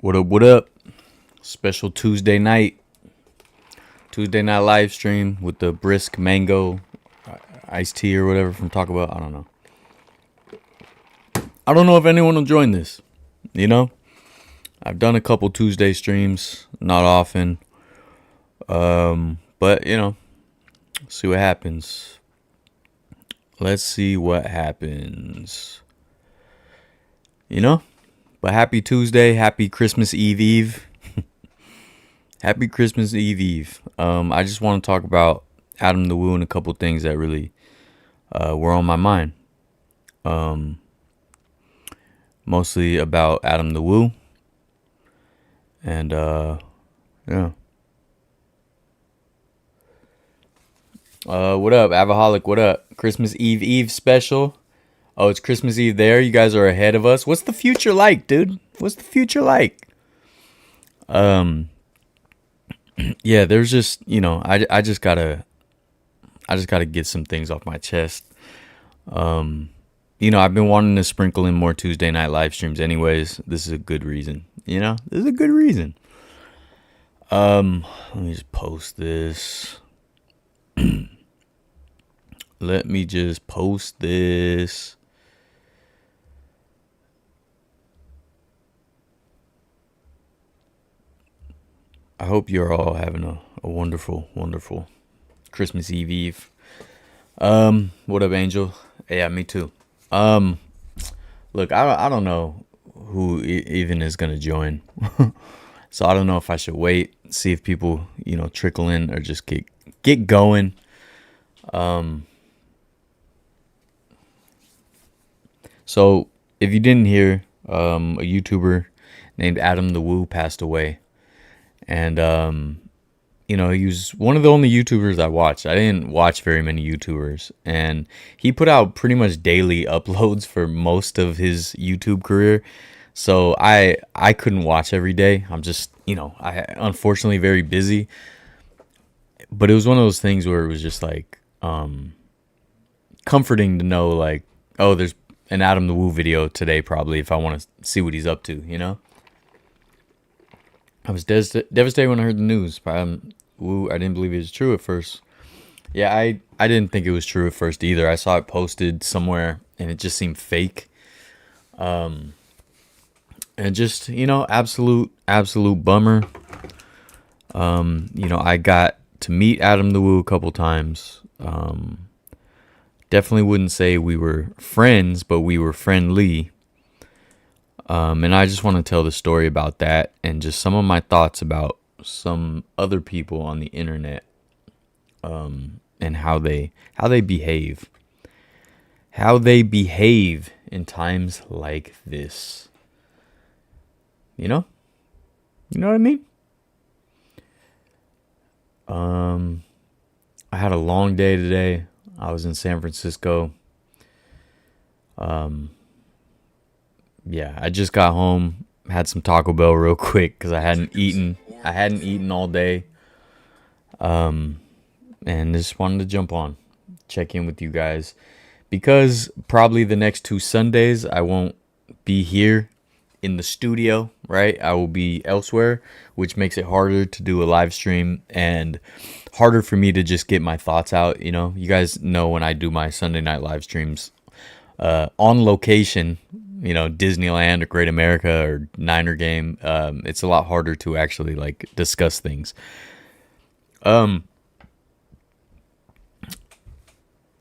What up, what up? Special Tuesday night live stream with the brisk mango iced tea or whatever from Taco Bell. I don't know. I don't know if anyone will join this. You know? I've done a couple Tuesday streams, not often. But see what happens. Let's see what happens. But happy Tuesday, happy Christmas Eve. Happy Christmas Eve. I just want to talk about Adam the Woo and a couple things that really were on my mind. Mostly about Adam the Woo. And yeah. What up, Avaholic? What up? Christmas Eve special. Oh, it's Christmas Eve there. You guys are ahead of us. What's the future like, dude? What's the future like? Yeah, there's just, I just gotta get some things off my chest. I've been wanting to sprinkle in more Tuesday night live streams anyways. This is a good reason. This is a good reason. Let me just post this. Let me just post this. I hope you're all having a wonderful, wonderful Christmas Eve. What up, Angel? Yeah, me too. Look, I don't know who even is gonna join, so I don't know if I should wait, see if people trickle in or just get going. So if you didn't hear, a YouTuber named Adam the Woo passed away. And, he was one of the only YouTubers I watched. I didn't watch very many YouTubers. And he put out pretty much daily uploads for most of his YouTube career. So I couldn't watch every day. I'm just, I unfortunately very busy. But it was one of those things where it was just like comforting to know, like, oh, there's an Adam the Woo video today probably if I want to see what he's up to, I was devastated when I heard the news. Woo, I didn't believe it was true at first. Yeah, I didn't think it was true at first either. I saw it posted somewhere and it just seemed fake. And just, absolute bummer. I got to meet Adam the Woo a couple times. Definitely wouldn't say we were friends, but we were friendly. And I just want to tell the story about that and just some of my thoughts about some other people on the internet, and how they behave. How they behave in times like this. You know what I mean? I had a long day today. I was in San Francisco. Yeah, I just got home, had some Taco Bell real quick because I hadn't eaten all day. And just wanted to jump on, check in with you guys, because probably the next 2 Sundays I won't be here in the studio, right? I will be elsewhere, which makes it harder to do a live stream and harder for me to just get my thoughts out. You guys know when I do my Sunday night live streams on location, Disneyland or Great America or Niner game, it's a lot harder to actually like discuss things. I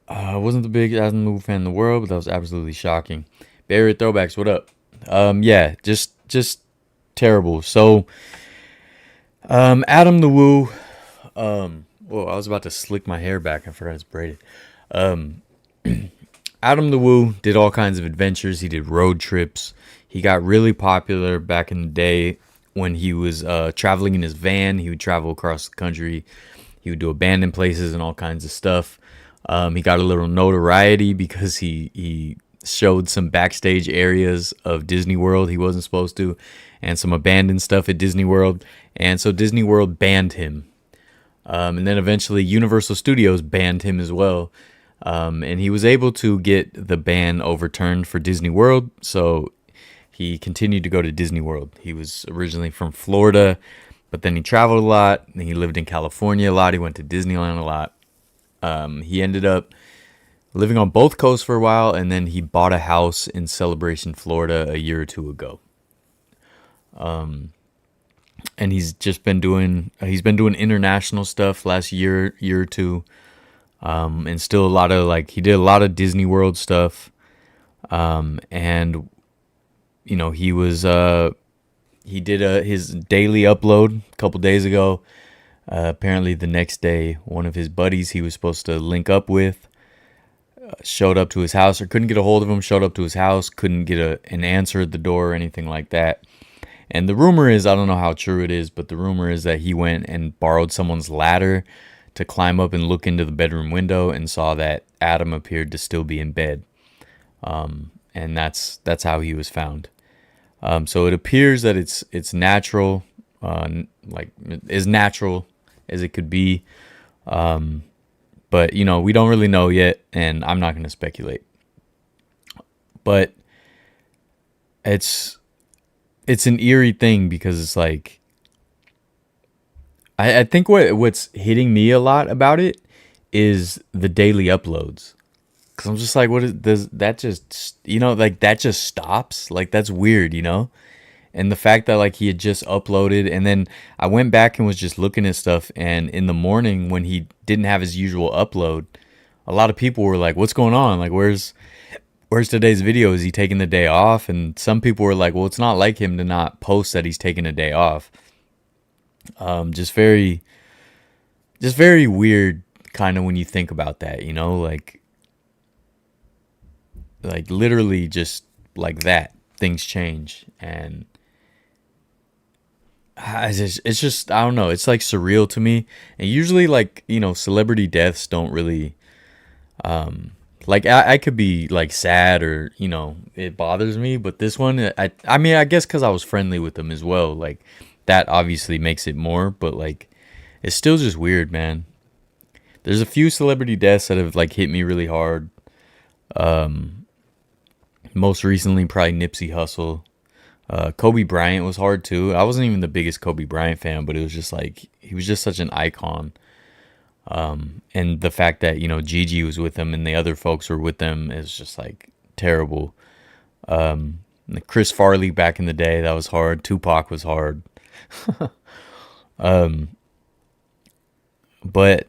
wasn't the biggest Adam the Woo fan in the world, but that was absolutely shocking. Bay Area Throwbacks, what up? Yeah, just terrible. So, Adam the Woo, whoa, I was about to slick my hair back. I forgot it's braided. Adam the Woo did all kinds of adventures. He did road trips. He got really popular back in the day when he was traveling in his van. He would travel across the country. He would do abandoned places and all kinds of stuff. He got a little notoriety because he showed some backstage areas of Disney World he wasn't supposed to, and some abandoned stuff at Disney World. And so Disney World banned him. And then eventually Universal Studios banned him as well. And he was able to get the ban overturned for Disney World. So he continued to go to Disney World. He was originally from Florida, but then he traveled a lot. And he lived in California a lot. He went to Disneyland a lot. He ended up living on both coasts for a while, and then he bought a house in Celebration, Florida, a year or two ago. And he's been doing international stuff last year or two, and still a lot of he did a lot of Disney World stuff, and he did his daily upload a couple days ago. Apparently the next day, one of his buddies he was supposed to link up with showed up to his house, or couldn't get a hold of him. Showed up to his house, couldn't get an answer at the door or anything like that. And the rumor is, I don't know how true it is, but the rumor is that he went and borrowed someone's ladder to climb up and look into the bedroom window and saw that Adam appeared to still be in bed. And that's how he was found. So it appears that it's natural, as natural as it could be. But, we don't really know yet, and I'm not going to speculate. But it's an eerie thing because it's like, I think what's hitting me a lot about it is the daily uploads. Because I'm just like, does that just, that just stops? That's weird, And the fact that he had just uploaded, and then I went back and was just looking at stuff, and in the morning when he didn't have his usual upload, a lot of people were like, what's going on? Where's today's video? Is he taking the day off? And some people were like, well, it's not like him to not post that he's taking a day off. Just very weird kind of when you think about that, literally just like that, things change. And it's just, I don't know. It's surreal to me. And usually celebrity deaths don't really, I could be sad or, it bothers me, but this one, I mean, I guess cause I was friendly with them as well. That obviously makes it more, but it's still just weird, man. There's a few celebrity deaths that have hit me really hard. Most recently, probably Nipsey Hussle. Kobe Bryant was hard too. I wasn't even the biggest Kobe Bryant fan, but it was just he was just such an icon. And the fact that, Gigi was with him and the other folks were with them is just terrible. Chris Farley back in the day, that was hard. Tupac was hard. But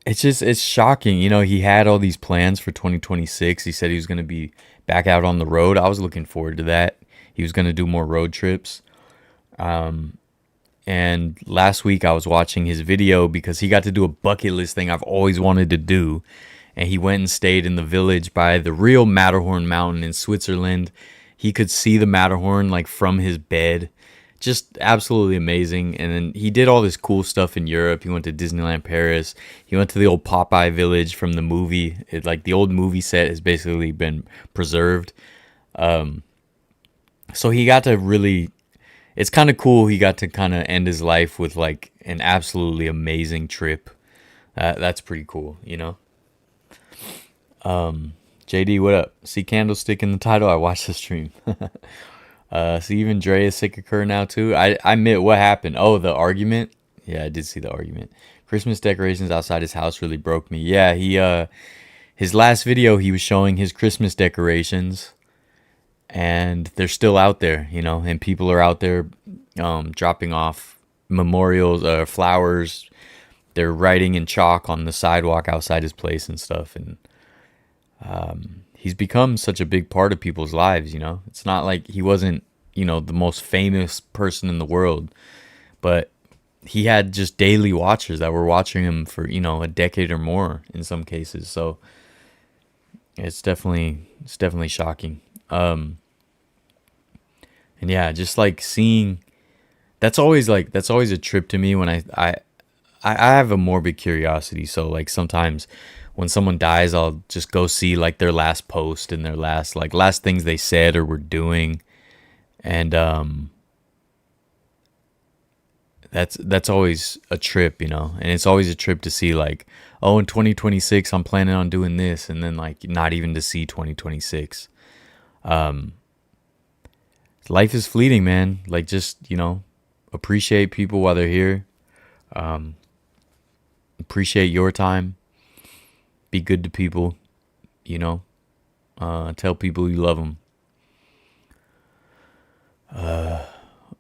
it's shocking. He had all these plans for 2026. He said he was going to be back out on the road. I was looking forward to that. He was going to do more road trips. And last week I was watching his video because he got to do a bucket list thing I've always wanted to do. And he went and stayed in the village by the real Matterhorn mountain in Switzerland. He could see the Matterhorn from his bed. Just absolutely amazing. And then he did all this cool stuff in Europe. He went to Disneyland Paris. He went to the old Popeye village from the movie. The old movie set has basically been preserved. So he got to really, it's kind of cool. He got to kind of end his life with an absolutely amazing trip. That's pretty cool, JD, what up? See Candlestick in the title? I watched the stream. See, even Dre is sick of Kerr now too. I admit, what happened? Oh, the argument? Yeah, I did see the argument. Christmas decorations outside his house really broke me. Yeah, his last video, he was showing his Christmas decorations, and they're still out there, and people are out there dropping off memorials, flowers. They're writing in chalk on the sidewalk outside his place and stuff, and he's become such a big part of people's lives, It's not like he wasn't, the most famous person in the world, but he had just daily watchers that were watching him for, a decade or more in some cases. So it's definitely shocking. And yeah, just seeing, that's always a trip to me when I have a morbid curiosity. So sometimes when someone dies, I'll just go see their last post and their last things they said or were doing. And that's always a trip, and it's always a trip to see oh, in 2026 I'm planning on doing this, and then not even to see 2026. life is fleeting, man. Like, just, appreciate people while they're here. Appreciate your time. Be good to people, you know. Tell people you love them.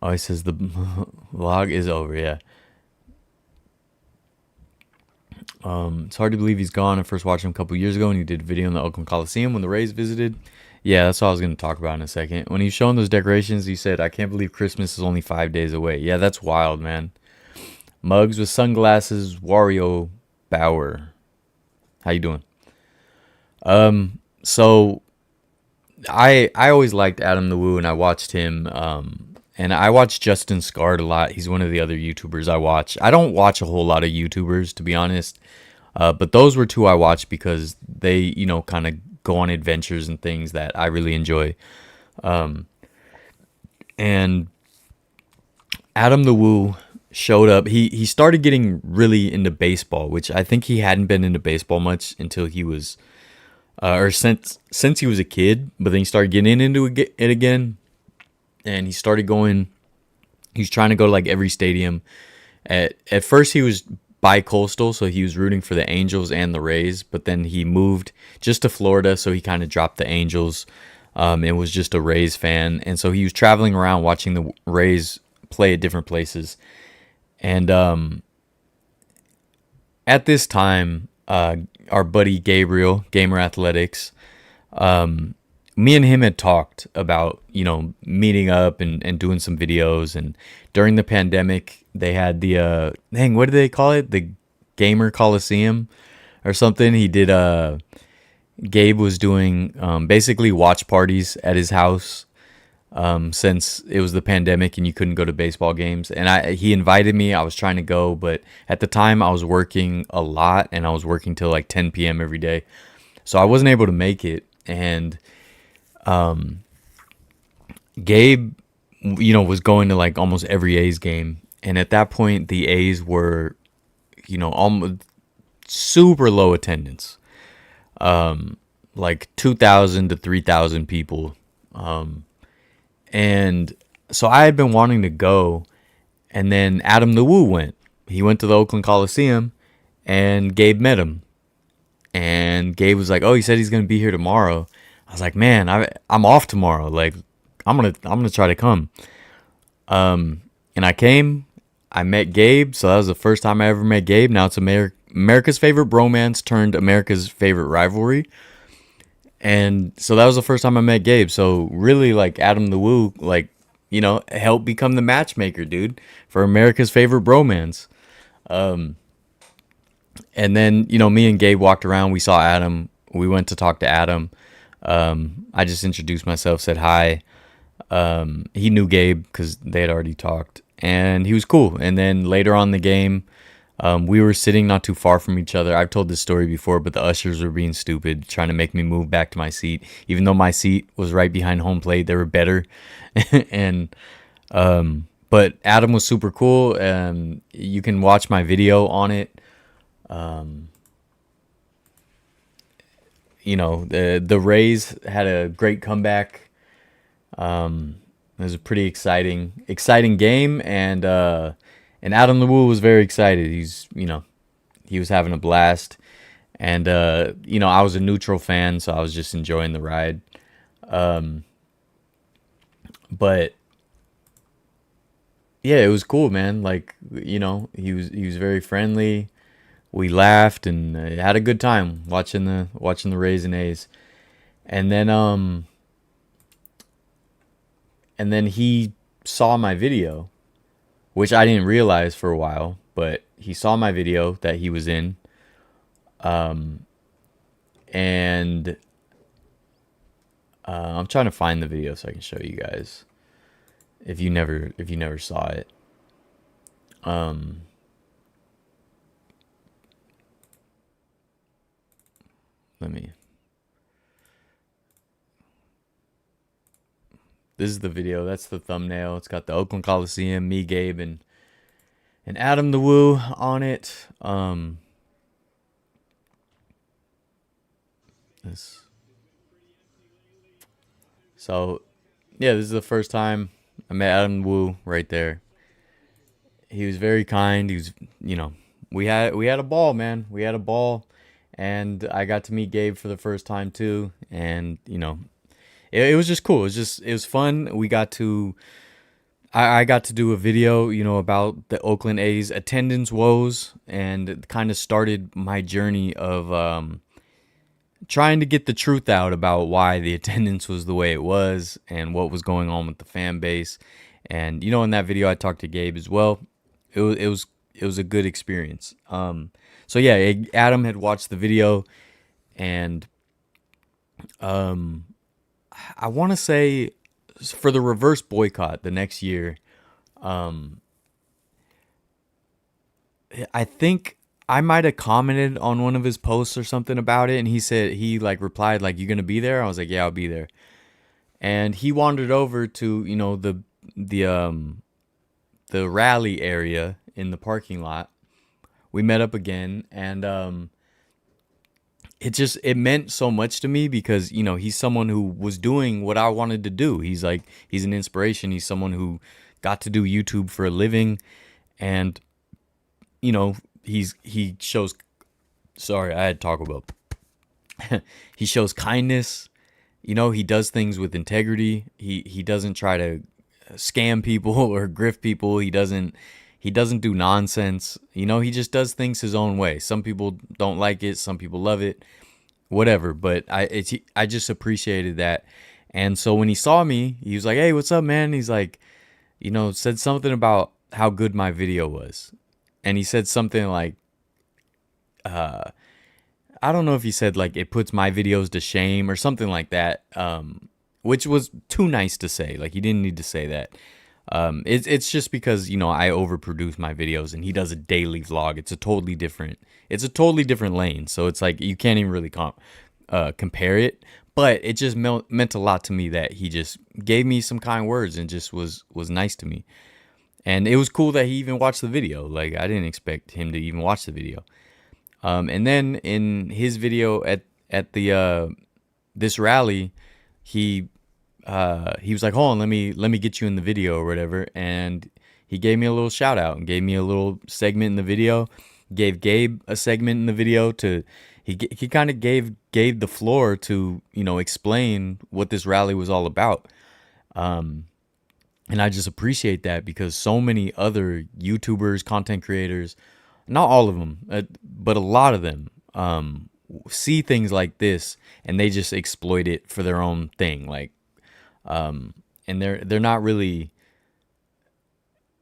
Oh, he says the vlog is over. Yeah. It's hard to believe he's gone. I first watched him a couple years ago, and he did a video in the Oakland Coliseum when the Rays visited. Yeah, that's what I was going to talk about in a second. When he was showing those decorations, he said, "I can't believe Christmas is only 5 days away." Yeah, that's wild, man. Mugs with sunglasses, Wario Bauer. How you doing? So I always liked Adam the Woo, and I watched him. And I watch Justin Scarred a lot. He's one of the other YouTubers I watch. I don't watch a whole lot of YouTubers, to be honest. But those were two I watched because they, kind of go on adventures and things that I really enjoy. And Adam the Woo showed up. He started getting really into baseball, which I think he hadn't been into baseball much until he was, or since he was a kid. But then he started getting into it again, and he started going. He was trying to go to like every stadium. At first, he was bi-coastal, so he was rooting for the Angels and the Rays. But then he moved just to Florida, so he kind of dropped the Angels. And was just a Rays fan, and so he was traveling around watching the Rays play at different places. And at this time, our buddy Gabriel, Gamer Athletics, me and him had talked about, meeting up and doing some videos. And during the pandemic, they had the, what do they call it? The Gamer Coliseum or something. He did, Gabe was doing basically watch parties at his house. Since it was the pandemic and you couldn't go to baseball games. And he invited me. I was trying to go, but at the time I was working a lot, and I was working till like 10 p.m. every day. So I wasn't able to make it. And Gabe, was going to like almost every A's game. And at that point, the A's were, almost super low attendance. Like 2,000 to 3,000 people. And so I had been wanting to go, and then Adam the Woo went. He went to the Oakland Coliseum, and Gabe met him. And Gabe was like, "Oh, he said he's gonna be here tomorrow." I was like, "Man, I'm off tomorrow. Like, I'm gonna try to come." And I came. I met Gabe, so that was the first time I ever met Gabe. Now it's America's favorite bromance turned America's favorite rivalry. And so that was the first time I met Gabe. So really, like, Adam the Woo, like, helped become the matchmaker, dude, for America's favorite bromance. And then, me and Gabe walked around. We saw Adam. We went to talk to Adam. I just introduced myself, said hi. He knew Gabe because they had already talked. And he was cool. And then later on in the game, we were sitting not too far from each other. I've told this story before, but the ushers were being stupid, trying to make me move back to my seat. Even though my seat was right behind home plate, they were better. And but Adam was super cool. You can watch my video on it. The Rays had a great comeback. It was a pretty exciting game, and Adam the Woo was very excited. He was having a blast, and I was a neutral fan, so I was just enjoying the ride. But yeah, it was cool, man. Like, he was very friendly. We laughed and had a good time watching the Rays and A's, and then he saw my video, which I didn't realize for a while, but he saw my video that he was in. And I'm trying to find the video so I can show you guys if you never saw it. This is the video. That's the thumbnail. It's got the Oakland Coliseum, me, Gabe, and Adam the Woo on it. So Yeah, this is the first time I met Adam Wu right there. He was very kind. He was, you know, we had a ball, man. We had a ball, and I got to meet Gabe for the first time too. And it was just cool. It was fun. I got to do a video, about the Oakland A's attendance woes, and it kind of started my journey of trying to get the truth out about why the attendance was the way it was and what was going on with the fan base. And in that video, I talked to Gabe as well. It was a good experience. So yeah, Adam had watched the video, and I want to say for the reverse boycott the next year, I think I might have commented on one of his posts or something about it, and he like replied like, "You gonna be there?" I was like, "Yeah, I'll be there." And he wandered over to the the rally area in the parking lot. We met up again, and it meant so much to me because he's someone who was doing what I wanted to do. He's an inspiration. He's someone who got to do YouTube for a living, and he shows. Sorry, I had Taco Bell. He shows kindness. He does things with integrity. He doesn't try to scam people or grift people. He doesn't do nonsense. He just does things his own way. Some people don't like it. Some people love it. Whatever. But I just appreciated that. And so when he saw me, he was like, "Hey, what's up, man?" He's like, said something about how good my video was. And he said something like, I don't know if he said like it puts my videos to shame or something like that, which was too nice to say. Like he didn't need to say that. It's just because I overproduce my videos and he does a daily vlog. It's a totally different lane. So it's like you can't even really compare it. But it just meant a lot to me that he just gave me some kind words and just was nice to me. And it was cool that he even watched the video. Like I didn't expect him to even watch the video. And then in his video at the this rally, he was like, "Hold on, let me get you in the video or whatever." And he gave me a little shout out and gave me a little segment in the video. Gave Gabe a segment in the video he kind of gave the floor to explain what this rally was all about. And I just appreciate that because so many other YouTubers, content creators, not all of them, but a lot of them, see things like this and they just exploit it for their own thing. Like, and they're not really,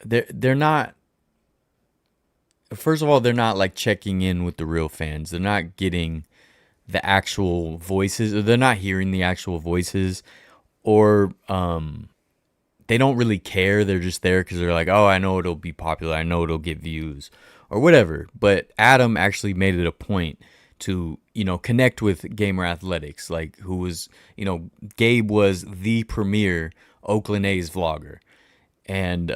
they're not, first of all, they're not like checking in with the real fans. They're not getting the actual voices, or they're not hearing the actual voices, or, they don't really care. They're just there because they're like, "Oh, I know it'll be popular. I know it'll get views or whatever." But Adam actually made it a point to, connect with Gamer Athletics, like who was, Gabe was the premier Oakland A's vlogger, and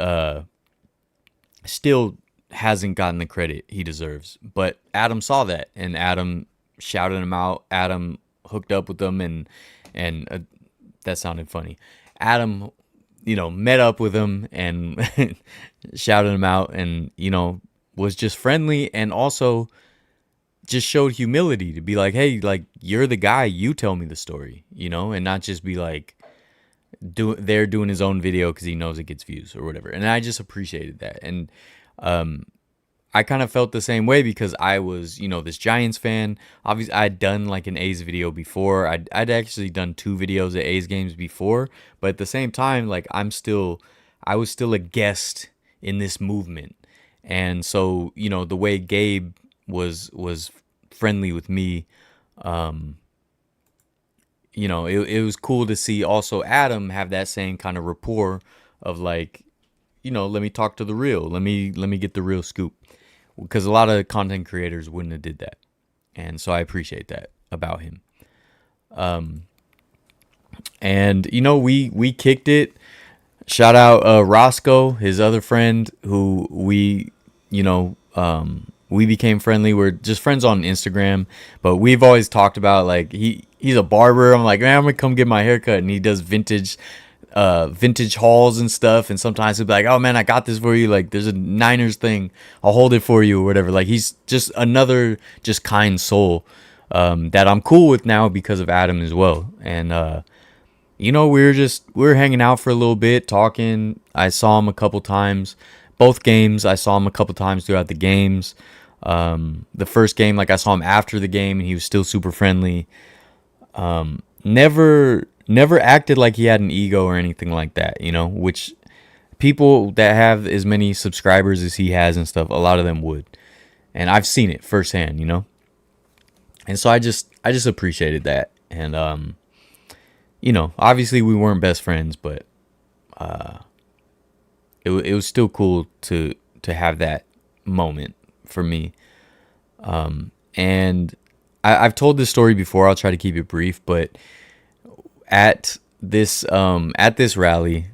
still hasn't gotten the credit he deserves. But Adam saw that, and Adam shouted him out. Adam hooked up with him, and that sounded funny. Adam met up with him and shouted him out, and, was just friendly, and also just showed humility to be like, "Hey, like, you're the guy, you tell me the story," and not just be like doing his own video because he knows it gets views or whatever. And I just appreciated that. And I kind of felt the same way because I was, this Giants fan. Obviously, I'd done like an A's video before. I'd actually done 2 videos at A's games before. But at the same time, like I was still a guest in this movement. And so, the way Gabe was friendly with me, it was cool to see also Adam have that same kind of rapport of like, let me talk to the real. Let me get the real scoop. Because a lot of content creators wouldn't have did that. And so I appreciate that about him. And we kicked it. Shout out Roscoe, his other friend who we became friendly. We're just friends on Instagram, but we've always talked about like he's a barber. I'm like, "Man, I'm gonna come get my haircut," and he does vintage vintage hauls and stuff, and sometimes he'll be like, oh man, I got this for you, like there's a Niners thing, I'll hold it for you or whatever. Like he's just another just kind soul that I'm cool with now because of Adam as well. And you know, we were hanging out for a little bit, talking. I saw him a couple times, both games. I saw him a couple times throughout the games. The first game, like I saw him after the game, and he was still super friendly. Never acted like he had an ego or anything like that, you know, which people that have as many subscribers as he has and stuff, a lot of them would. And I've seen it firsthand, you know. And so I just appreciated that. And you know, obviously we weren't best friends, but it was still cool to have that moment for me. And I've told this story before. I'll try to keep it brief, but at this rally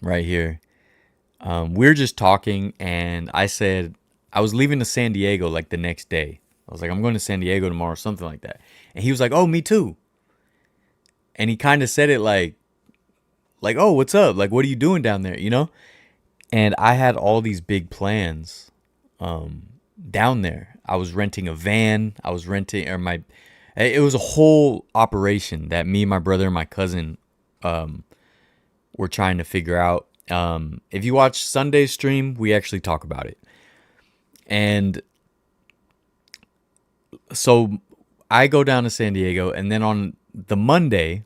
right here, we were just talking, and I said I was leaving to San Diego like the next day. I was like, I'm going to San Diego tomorrow, something like that. And he was like, oh, me too. And he kind of said it like, oh, what's up? Like, what are you doing down there? You know? And I had all these big plans down there. I was renting a van. It was a whole operation that me, my brother, and my cousin were trying to figure out. If you watch Sunday's stream, we actually talk about it. And so I go down to San Diego, and then on the Monday,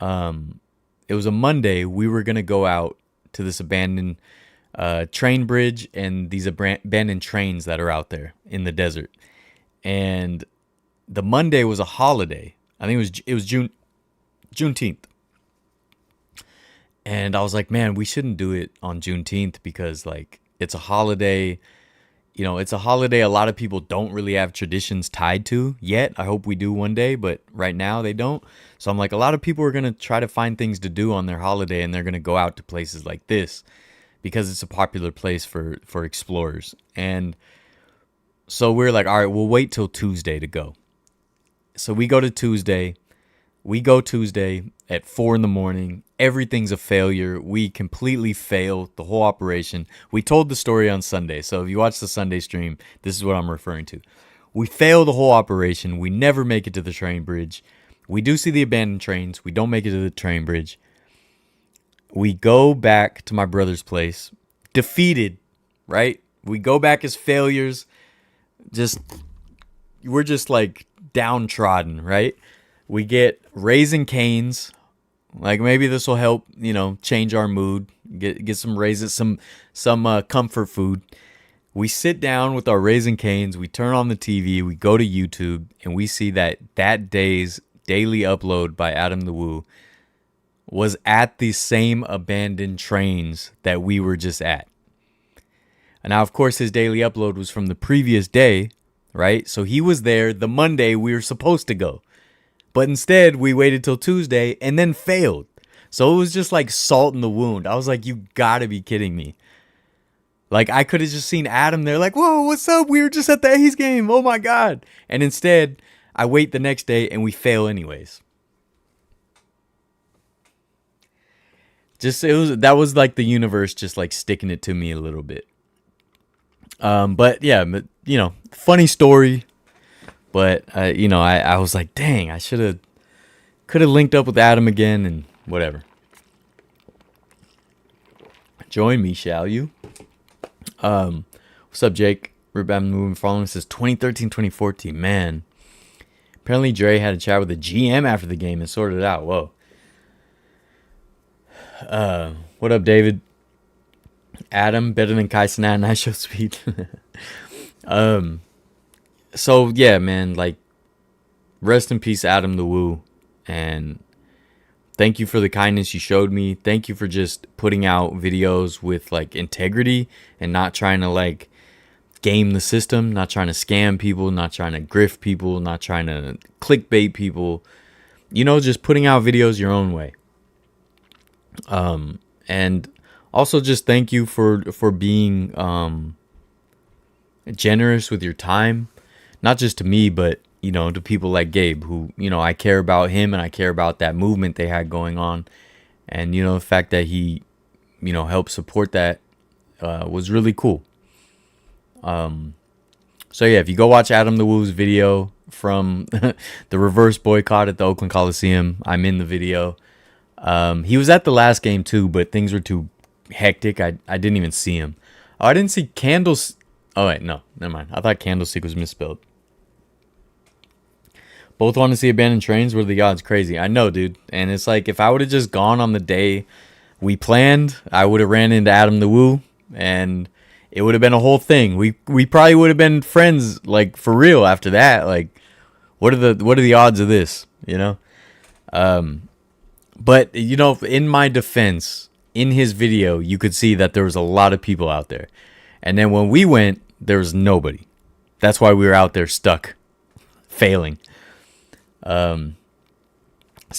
it was a Monday, we were going to go out to this abandoned train bridge and these abandoned trains that are out there in the desert. And the Monday was a holiday. I think it was Juneteenth. And I was like, man, we shouldn't do it on Juneteenth because like it's a holiday. You know, it's a holiday a lot of people don't really have traditions tied to yet. I hope we do one day, but right now they don't. So I'm like, a lot of people are going to try to find things to do on their holiday, and they're going to go out to places like this because it's a popular place for explorers. And so we're like, all right, we'll wait till Tuesday to go. So we go Tuesday at 4 a.m. Everything's a failure. We completely fail the whole operation. We told the story on Sunday. So if you watch the Sunday stream, this is what I'm referring to. We fail the whole operation. We never make it to the train bridge. We do see the abandoned trains. We don't make it to the train bridge. We go back to my brother's place, defeated, right? We go back as failures. We're just like downtrodden, right? We get Raisin Canes. Like maybe this will help, you know, change our mood. Get some raisins, some comfort food. We sit down with our Raisin Canes. We turn on the TV. We go to YouTube, and we see that day's daily upload by Adam the Woo was at the same abandoned trains that we were just at. And now, of course, his daily upload was from the previous day, right? So he was there the Monday we were supposed to go. But instead, we waited till Tuesday and then failed. So it was just like salt in the wound. I was like, you gotta be kidding me. Like, I could have just seen Adam there like, whoa, what's up? We were just at the A's game. Oh, my God. And instead, I wait the next day and we fail anyways. That was like the universe just like sticking it to me a little bit. But yeah, you know, funny story. But, you know, I was like, dang, could have linked up with Adam again and whatever. Join me, shall you? What's up, Jake? Rebound moving following says 2013, 2014. Man, apparently Dre had a chat with the GM after the game and sorted it out. Whoa. What up, David? Adam, better than Kai Cenat, nice show speed. So yeah, man, like, rest in peace, Adam the Woo, and thank you for the kindness you showed me. Thank you for just putting out videos with like integrity and not trying to like game the system, not trying to scam people, not trying to grift people, not trying to clickbait people. You know, just putting out videos your own way. And also just thank you for being generous with your time. Not just to me, but to people like Gabe, who, I care about him and I care about that movement they had going on. And, the fact that he, helped support that was really cool. So yeah, if you go watch Adam the Woo's video from the reverse boycott at the Oakland Coliseum, I'm in the video. He was at the last game too, but things were too hectic. I didn't even see him. Oh, I didn't see Candles. Oh wait, no, never mind. I thought Candlestick was misspelled. Both want to see Abandoned Trains. What are the odds? Crazy. I know, dude. And it's like, if I would have just gone on the day we planned, I would have ran into Adam the Woo, and it would have been a whole thing. We probably would have been friends, like, for real after that. Like, what are the odds of this? But in my defense, in his video, you could see that there was a lot of people out there. And then when we went, there was nobody. That's why we were out there stuck, failing. Sad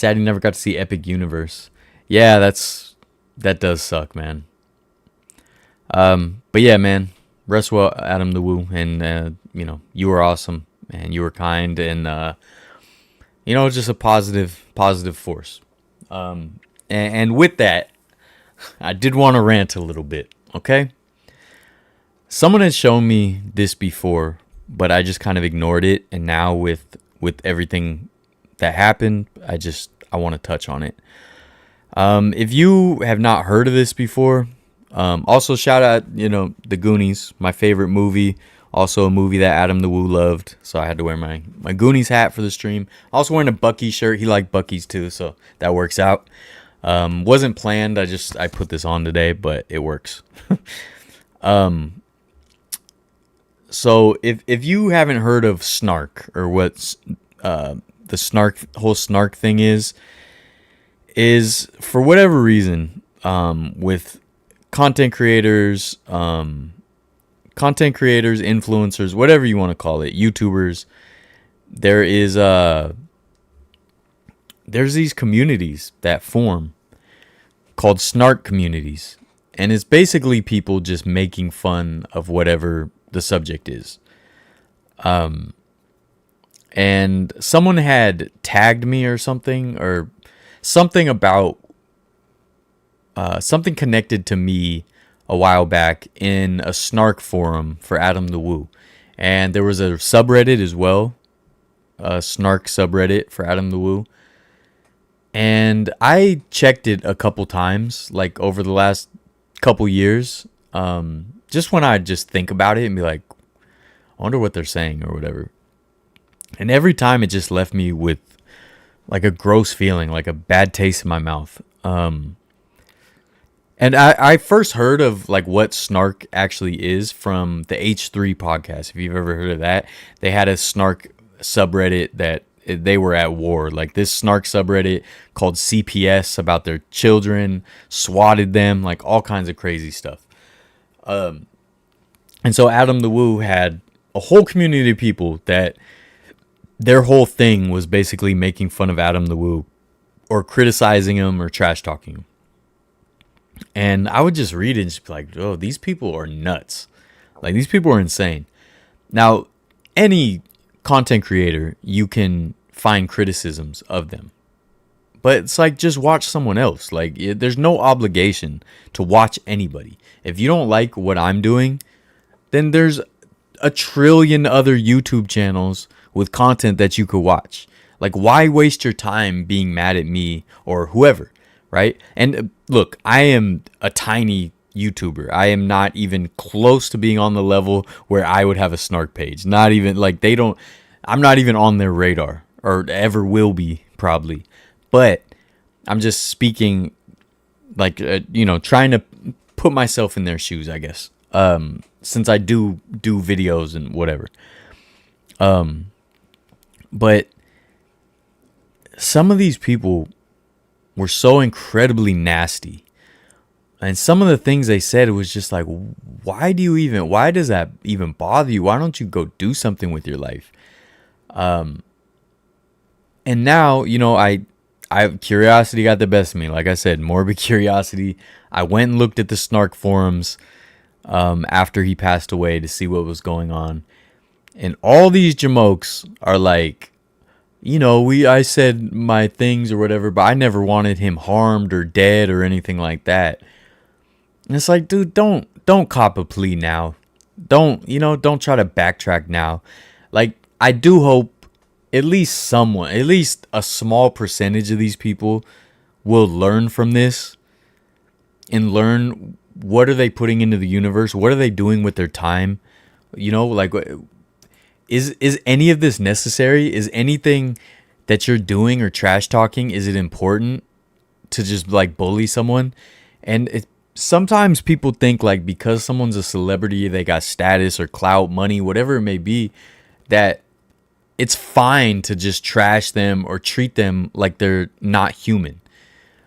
you never got to see Epic Universe. Yeah, that does suck, man. But yeah, man, rest well, Adam the Woo, and you were awesome, and you were kind, and just a positive force. And with that, I did want to rant a little bit. Okay, someone had shown me this before, but I just kind of ignored it, and now with everything that happened, I want to touch on it. If you have not heard of this before, also shout out, The Goonies, my favorite movie, also a movie that Adam the Woo loved, so I had to wear my Goonies hat for the stream. Also wearing a Bucky shirt. He liked Bucky's too, so that works out. Wasn't planned. I put this on today, but it works. So if you haven't heard of Snark, or what's the whole Snark thing is for whatever reason, with content creators, influencers, whatever you want to call it, YouTubers, there's these communities that form called Snark communities, and it's basically people just making fun of whatever the subject is. And someone had tagged me or something about something connected to me a while back in a Snark forum for Adam the Woo. And there was a subreddit as well, a Snark subreddit for Adam the Woo. And I checked it a couple times, like over the last couple years, just when I just think about it and be like, I wonder what they're saying or whatever. And every time it just left me with like a gross feeling, like a bad taste in my mouth. And I first heard of like what Snark actually is from the H3 podcast. If you've ever heard of that, they had a Snark subreddit that they were at war. Like this Snark subreddit called CPS about their children, swatted them, like all kinds of crazy stuff. And so Adam the Woo had a whole community of people that their whole thing was basically making fun of Adam the Woo or criticizing him or trash talking him. And I would just read it and just be like, oh, these people are nuts. Like, these people are insane. Now, any content creator, you can find criticisms of them. But it's like, just watch someone else. Like, there's no obligation to watch anybody. If you don't like what I'm doing, then there's a trillion other YouTube channels with content that you could watch. Like, why waste your time being mad at me or whoever, right? And look, I am a tiny YouTuber. I am not even close to being on the level where I would have a Snark page. Not even, like, I'm not even on their radar, or ever will be, probably. But I'm just speaking, like, trying to put myself in their shoes, I guess. Since I do videos and whatever. But some of these people were so incredibly nasty. And some of the things they said, it was just like, why does that even bother you? Why don't you go do something with your life? And now, curiosity got the best of me. Like I said, morbid curiosity. I went and looked at the Snark forums after he passed away to see what was going on. And all these jamokes are like, I said my things or whatever, but I never wanted him harmed or dead or anything like that. And it's like, dude, don't cop a plea now. Don't try to backtrack now. Like, I do hope at least a small percentage of these people will learn from this and learn what are they putting into the universe? What are they doing with their time? Like, is any of this necessary? Is anything that you're doing or trash talking, is it important to just like bully someone? And sometimes people think like because someone's a celebrity, they got status or clout, money, whatever it may be, that it's fine to just trash them or treat them like they're not human.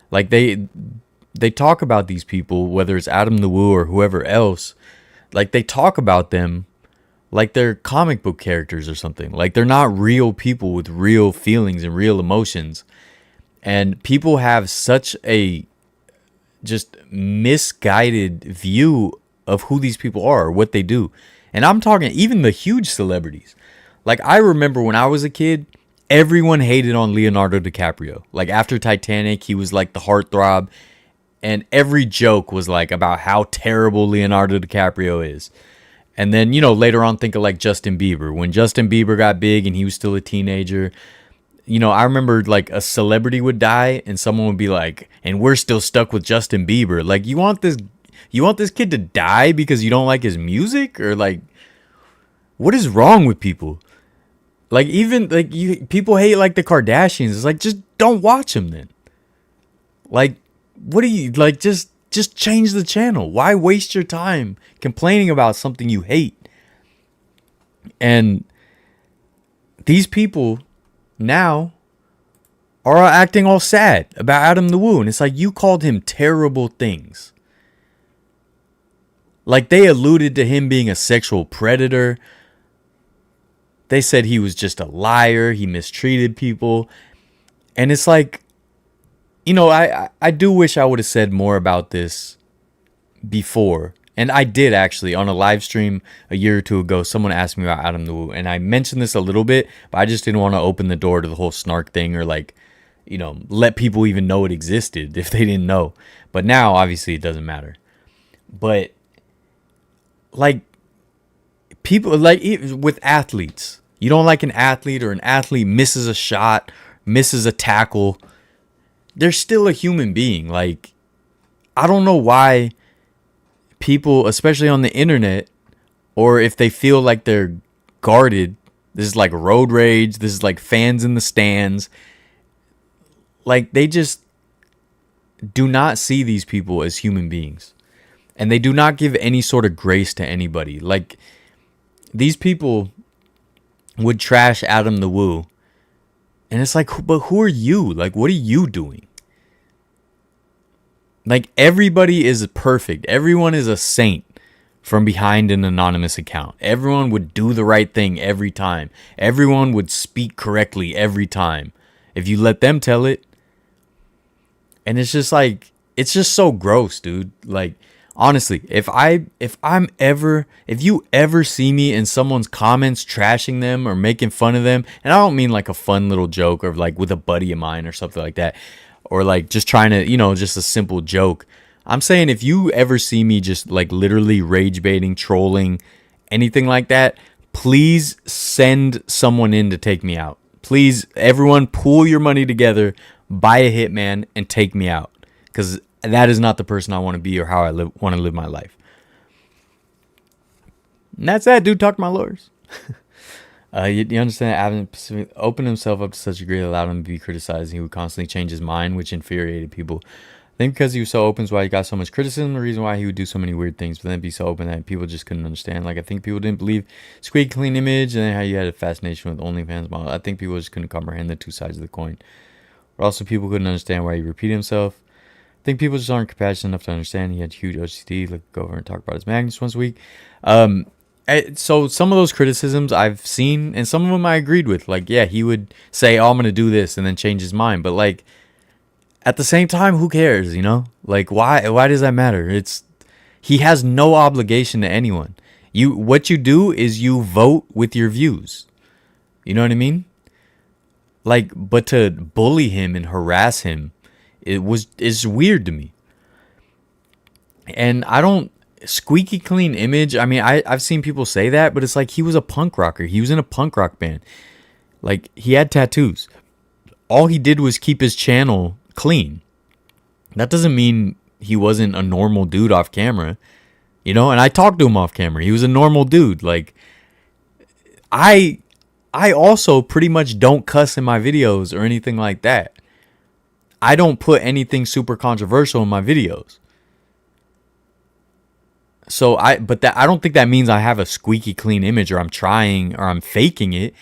Like they talk about these people, whether it's Adam the Woo or whoever else, like they talk about them like they're comic book characters or something. Like they're not real people with real feelings and real emotions. And people have such a just misguided view of who these people are or what they do. And I'm talking even the huge celebrities. Like I remember when I was a kid, everyone hated on Leonardo DiCaprio. Like after Titanic, he was like the heartthrob. And every joke was like about how terrible Leonardo DiCaprio is. And then, later on, think of like Justin Bieber. When Justin Bieber got big and he was still a teenager, I remember like a celebrity would die and someone would be like, and we're still stuck with Justin Bieber. Like, you want this kid to die because you don't like his music? Or like, what is wrong with people? Like, even like people hate like the Kardashians. It's like, just don't watch them then. Like, what do you like? Just change the channel. Why waste your time complaining about something you hate? And these people now are acting all sad about Adam the Woo. And it's like, you called him terrible things. Like they alluded to him being a sexual predator. They said he was just a liar. He mistreated people. And it's like, I do wish I would have said more about this before. And I did actually on a live stream a year or two ago. Someone asked me about Adam the Woo. And I mentioned this a little bit, but I just didn't want to open the door to the whole snark thing or like, let people even know it existed if they didn't know. But now, obviously, it doesn't matter. But like people like with athletes, you don't like an athlete or an athlete misses a shot, misses a tackle. They're still a human being. Like, I don't know why people, especially on the internet, or if they feel like they're guarded, this is like road rage, this is like fans in the stands. Like, they just do not see these people as human beings. And they do not give any sort of grace to anybody. Like, these people would trash Adam the Woo. And it's like, but who are you? Like, what are you doing? Like, everybody is perfect. Everyone is a saint from behind an anonymous account. Everyone would do the right thing every time. Everyone would speak correctly every time, if you let them tell it. And it's just like, it's just so gross, dude. Like, honestly, if you ever see me in someone's comments trashing them or making fun of them, and I don't mean like a fun little joke or like with a buddy of mine or something like that, or like just trying to, just a simple joke. I'm saying if you ever see me just like literally rage baiting, trolling, anything like that, please send someone in to take me out. Please, everyone, pool your money together, buy a hitman, and take me out. Because that is not the person I want to be or how I want to live my life. And that's that, dude. Talk to my lawyers. You understand that Adam opened himself up to such a degree that allowed him to be criticized, and he would constantly change his mind, which infuriated people. I think because he was so open is why he got so much criticism, the reason why he would do so many weird things, but then be so open that people just couldn't understand. Like, I think people didn't believe squeaky clean image, and then how you had a fascination with OnlyFans model. I think people just couldn't comprehend the two sides of the coin. But also, people couldn't understand why he repeated himself. I think people just aren't compassionate enough to understand. He had huge OCD. Like, go over and talk about his magnets once a week. So some of those criticisms I've seen, and some of them I agreed with. Like, yeah, he would say, "Oh, I'm gonna do this," and then change his mind. But like, at the same time, who cares? Like, why does that matter? He has no obligation to anyone. What you do is you vote with your views. You know what I mean? Like, but to bully him and harass him, is weird to me. And I don't squeaky clean image. I mean, I've seen people say that, but it's like he was a punk rocker. He was in a punk rock band. Like, he had tattoos. All he did was keep his channel clean. That doesn't mean he wasn't a normal dude off camera. You know, and I talked to him off camera. He was a normal dude. Like, I also pretty much don't cuss in my videos or anything like that. I don't put anything super controversial in my videos. So I don't think that means I have a squeaky clean image or I'm trying or I'm faking it.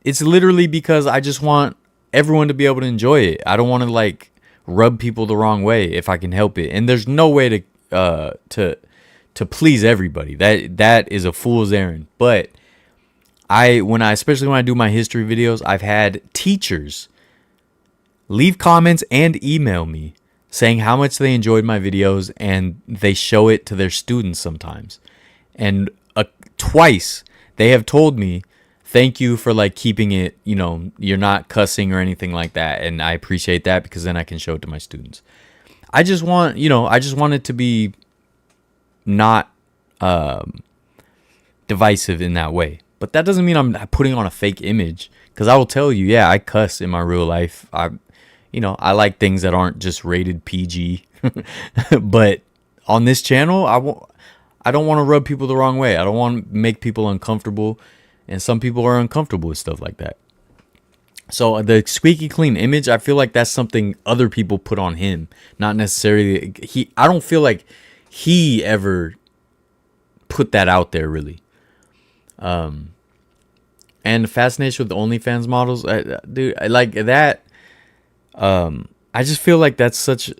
It's literally because I just want everyone to be able to enjoy it. I don't want to like rub people the wrong way if I can help it. And there's no way to please everybody. That is a fool's errand. But especially when I do my history videos, I've had teachers leave comments and email me saying how much they enjoyed my videos, and they show it to their students sometimes. And twice they have told me, thank you for like keeping it, you know, you're not cussing or anything like that. And I appreciate that because then I can show it to my students. I just want it to be not divisive in that way. But that doesn't mean I'm putting on a fake image, because I will tell you, yeah, I cuss in my real life. I like things that aren't just rated PG. But on this channel, I don't want to rub people the wrong way. I don't want to make people uncomfortable, and some people are uncomfortable with stuff like that. So the squeaky clean image, I feel like that's something other people put on him, not necessarily I don't feel like he ever put that out there, really. And fascination with the OnlyFans models, dude, I like that. I just feel like that's such,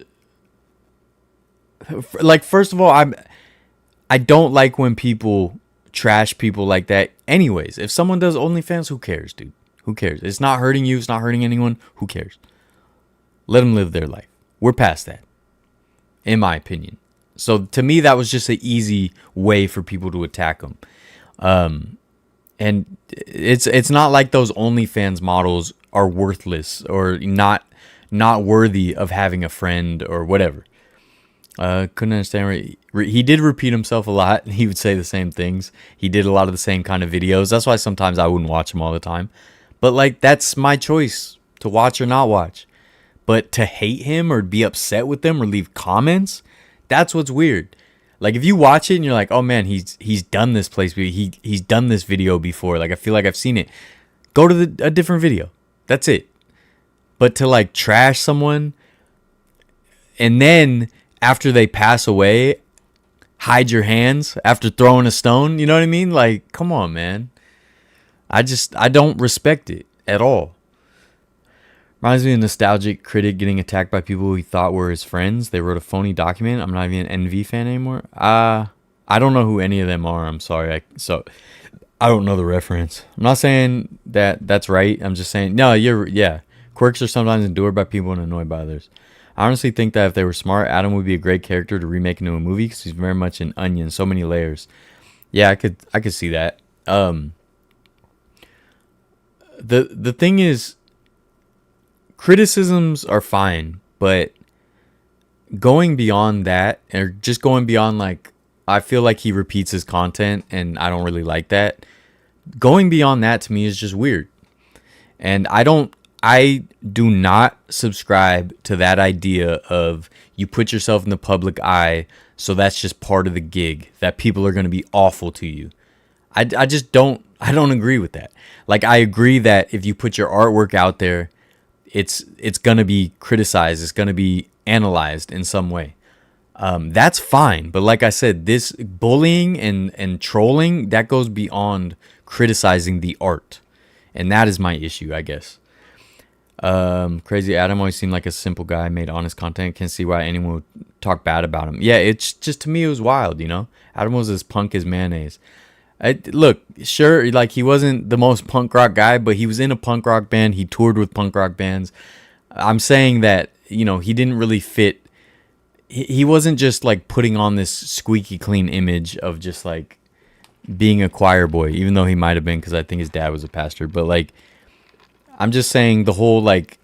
like, first of all, I don't like when people trash people like that. Anyways, if someone does OnlyFans, who cares, dude? Who cares? It's not hurting you. It's not hurting anyone. Who cares? Let them live their life. We're past that, in my opinion. So to me, that was just an easy way for people to attack them. And it's not like those OnlyFans models are worthless or not worthy of having a friend or whatever. Couldn't understand. He did repeat himself a lot. He would say the same things. He did a lot of the same kind of videos. That's why sometimes I wouldn't watch him all the time. But like, that's my choice to watch or not watch. But to hate him or be upset with him or leave comments, that's what's weird. Like, if you watch it and you're like, oh man, he's done this place, he's done this video before. Like, I feel like I've seen it. Go to a different video. That's it. But to like trash someone and then after they pass away, hide your hands after throwing a stone, you know what I mean? Like, come on, man. I don't respect it at all. Reminds me of a nostalgic critic getting attacked by people he thought were his friends. They wrote a phony document. I'm not even an NV fan anymore. I don't know who any of them are. I'm sorry. So I don't know the reference. I'm not saying that that's right. I'm just saying, no, yeah. Quirks are sometimes endured by people and annoyed by others. I honestly think that if they were smart, Adam would be a great character to remake into a movie because he's very much an onion. So many layers. Yeah, I could see that. The thing is, criticisms are fine, but going beyond that, or just going beyond, like, I feel like he repeats his content and I don't really like that. Going beyond that to me is just weird. And I do not subscribe to that idea of you put yourself in the public eye, so that's just part of the gig, that people are going to be awful to you. I don't agree with that. Like, I agree that if you put your artwork out there, it's going to be criticized. It's going to be analyzed in some way. That's fine. But like I said, this bullying and trolling, that goes beyond criticizing the art. And that is my issue, I guess. Crazy Adam always seemed like a simple guy, made honest content. Can't see why anyone would talk bad about him. Yeah, it's just, to me, it was wild, you know? Adam was as punk as mayonnaise. Look, sure, like, he wasn't the most punk rock guy, but he was in a punk rock band. He toured with punk rock bands. I'm saying that, you know, he didn't really fit. He wasn't just like putting on this squeaky clean image of just like being a choir boy, even though he might have been because I think his dad was a pastor. But like, I'm just saying the whole like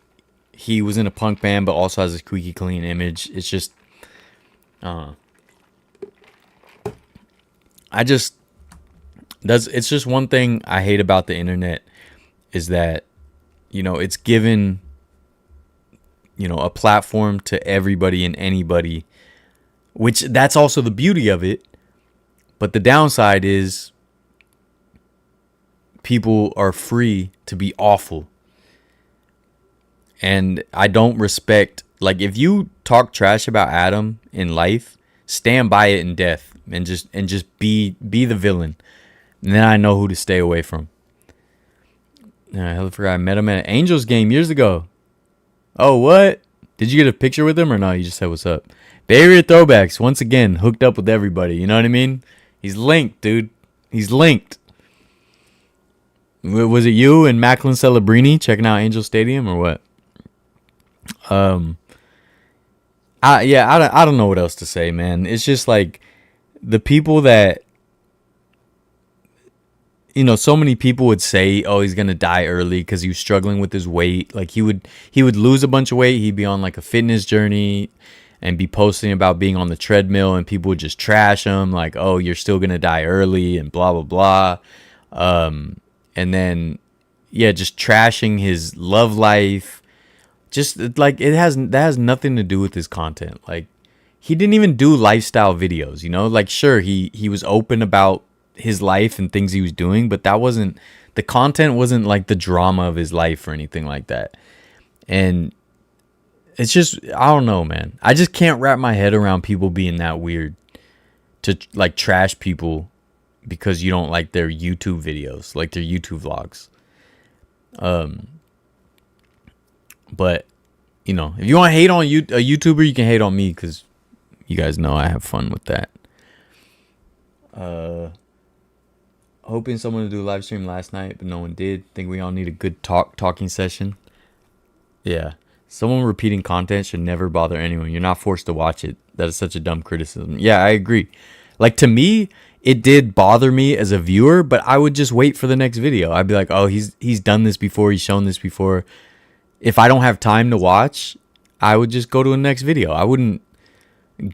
he was in a punk band, but also has a squeaky clean image. It's just, uh, I just that's it's just one thing I hate about the internet is that it's given a platform to everybody and anybody, which that's also the beauty of it. But the downside is people are free to be awful. And I don't respect, like, if you talk trash about Adam in life, stand by it in death and just be the villain. And then I know who to stay away from. I forgot I met him at an Angels game years ago. Oh, what? Did you get a picture with him or no? You just said what's up. Bay Area Throwbacks, once again, hooked up with everybody. You know what I mean? He's linked, dude. He's linked. Was it you and Macklin Celebrini checking out Angel Stadium or what? I don't know what else to say, man. It's just like the people that so many people would say, "Oh, he's gonna die early because he was struggling with his weight." Like he would lose a bunch of weight. He'd be on like a fitness journey and be posting about being on the treadmill, and people would just trash him, like, "Oh, you're still gonna die early," and blah blah blah. And then just trashing his love life. Just like that has nothing to do with his content. Like he didn't even do lifestyle videos, Like sure, he was open about his life and things he was doing, but that wasn't the content wasn't like the drama of his life or anything like that. And it's just I don't know, man. I just can't wrap my head around people being that weird to like trash people because you don't like their YouTube videos, like their YouTube vlogs. But if you want to hate on a YouTuber, you can hate on me because you guys know I have fun with that. Hoping someone to do a live stream last night, but no one did. Think we all need a good talking session. Yeah. Someone repeating content should never bother anyone. You're not forced to watch it. That is such a dumb criticism. Yeah, I agree. Like to me, it did bother me as a viewer, but I would just wait for the next video. I'd be like, oh, he's done this before. He's shown this before. If I don't have time to watch, I would just go to the next video. I wouldn't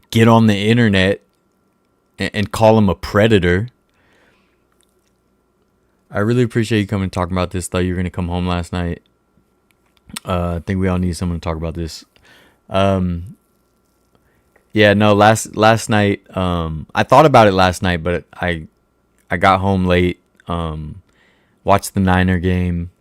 get on the internet and call him a predator. I really appreciate you coming and talking about this. Thought you were going to come home last night. I think we all need someone to talk about this. Last night, I thought about it last night, but I got home late, watched the Niner game,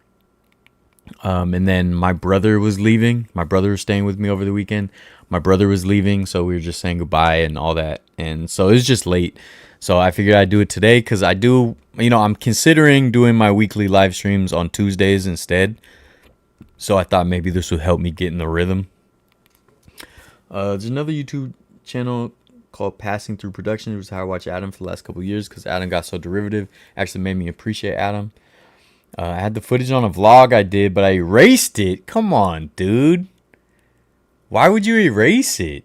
and then my brother was leaving. My brother was staying with me over the weekend. My brother was leaving, so we were just saying goodbye and all that. And so it was just late. So I figured I'd do it today because I'm considering doing my weekly live streams on Tuesdays instead. So I thought maybe this would help me get in the rhythm. There's another YouTube channel called Passing Through Production. It was how I watched Adam for the last couple of years because Adam got so derivative. Actually made me appreciate Adam. I had the footage on a vlog I did, but I erased it. Come on, dude. Why would you erase it?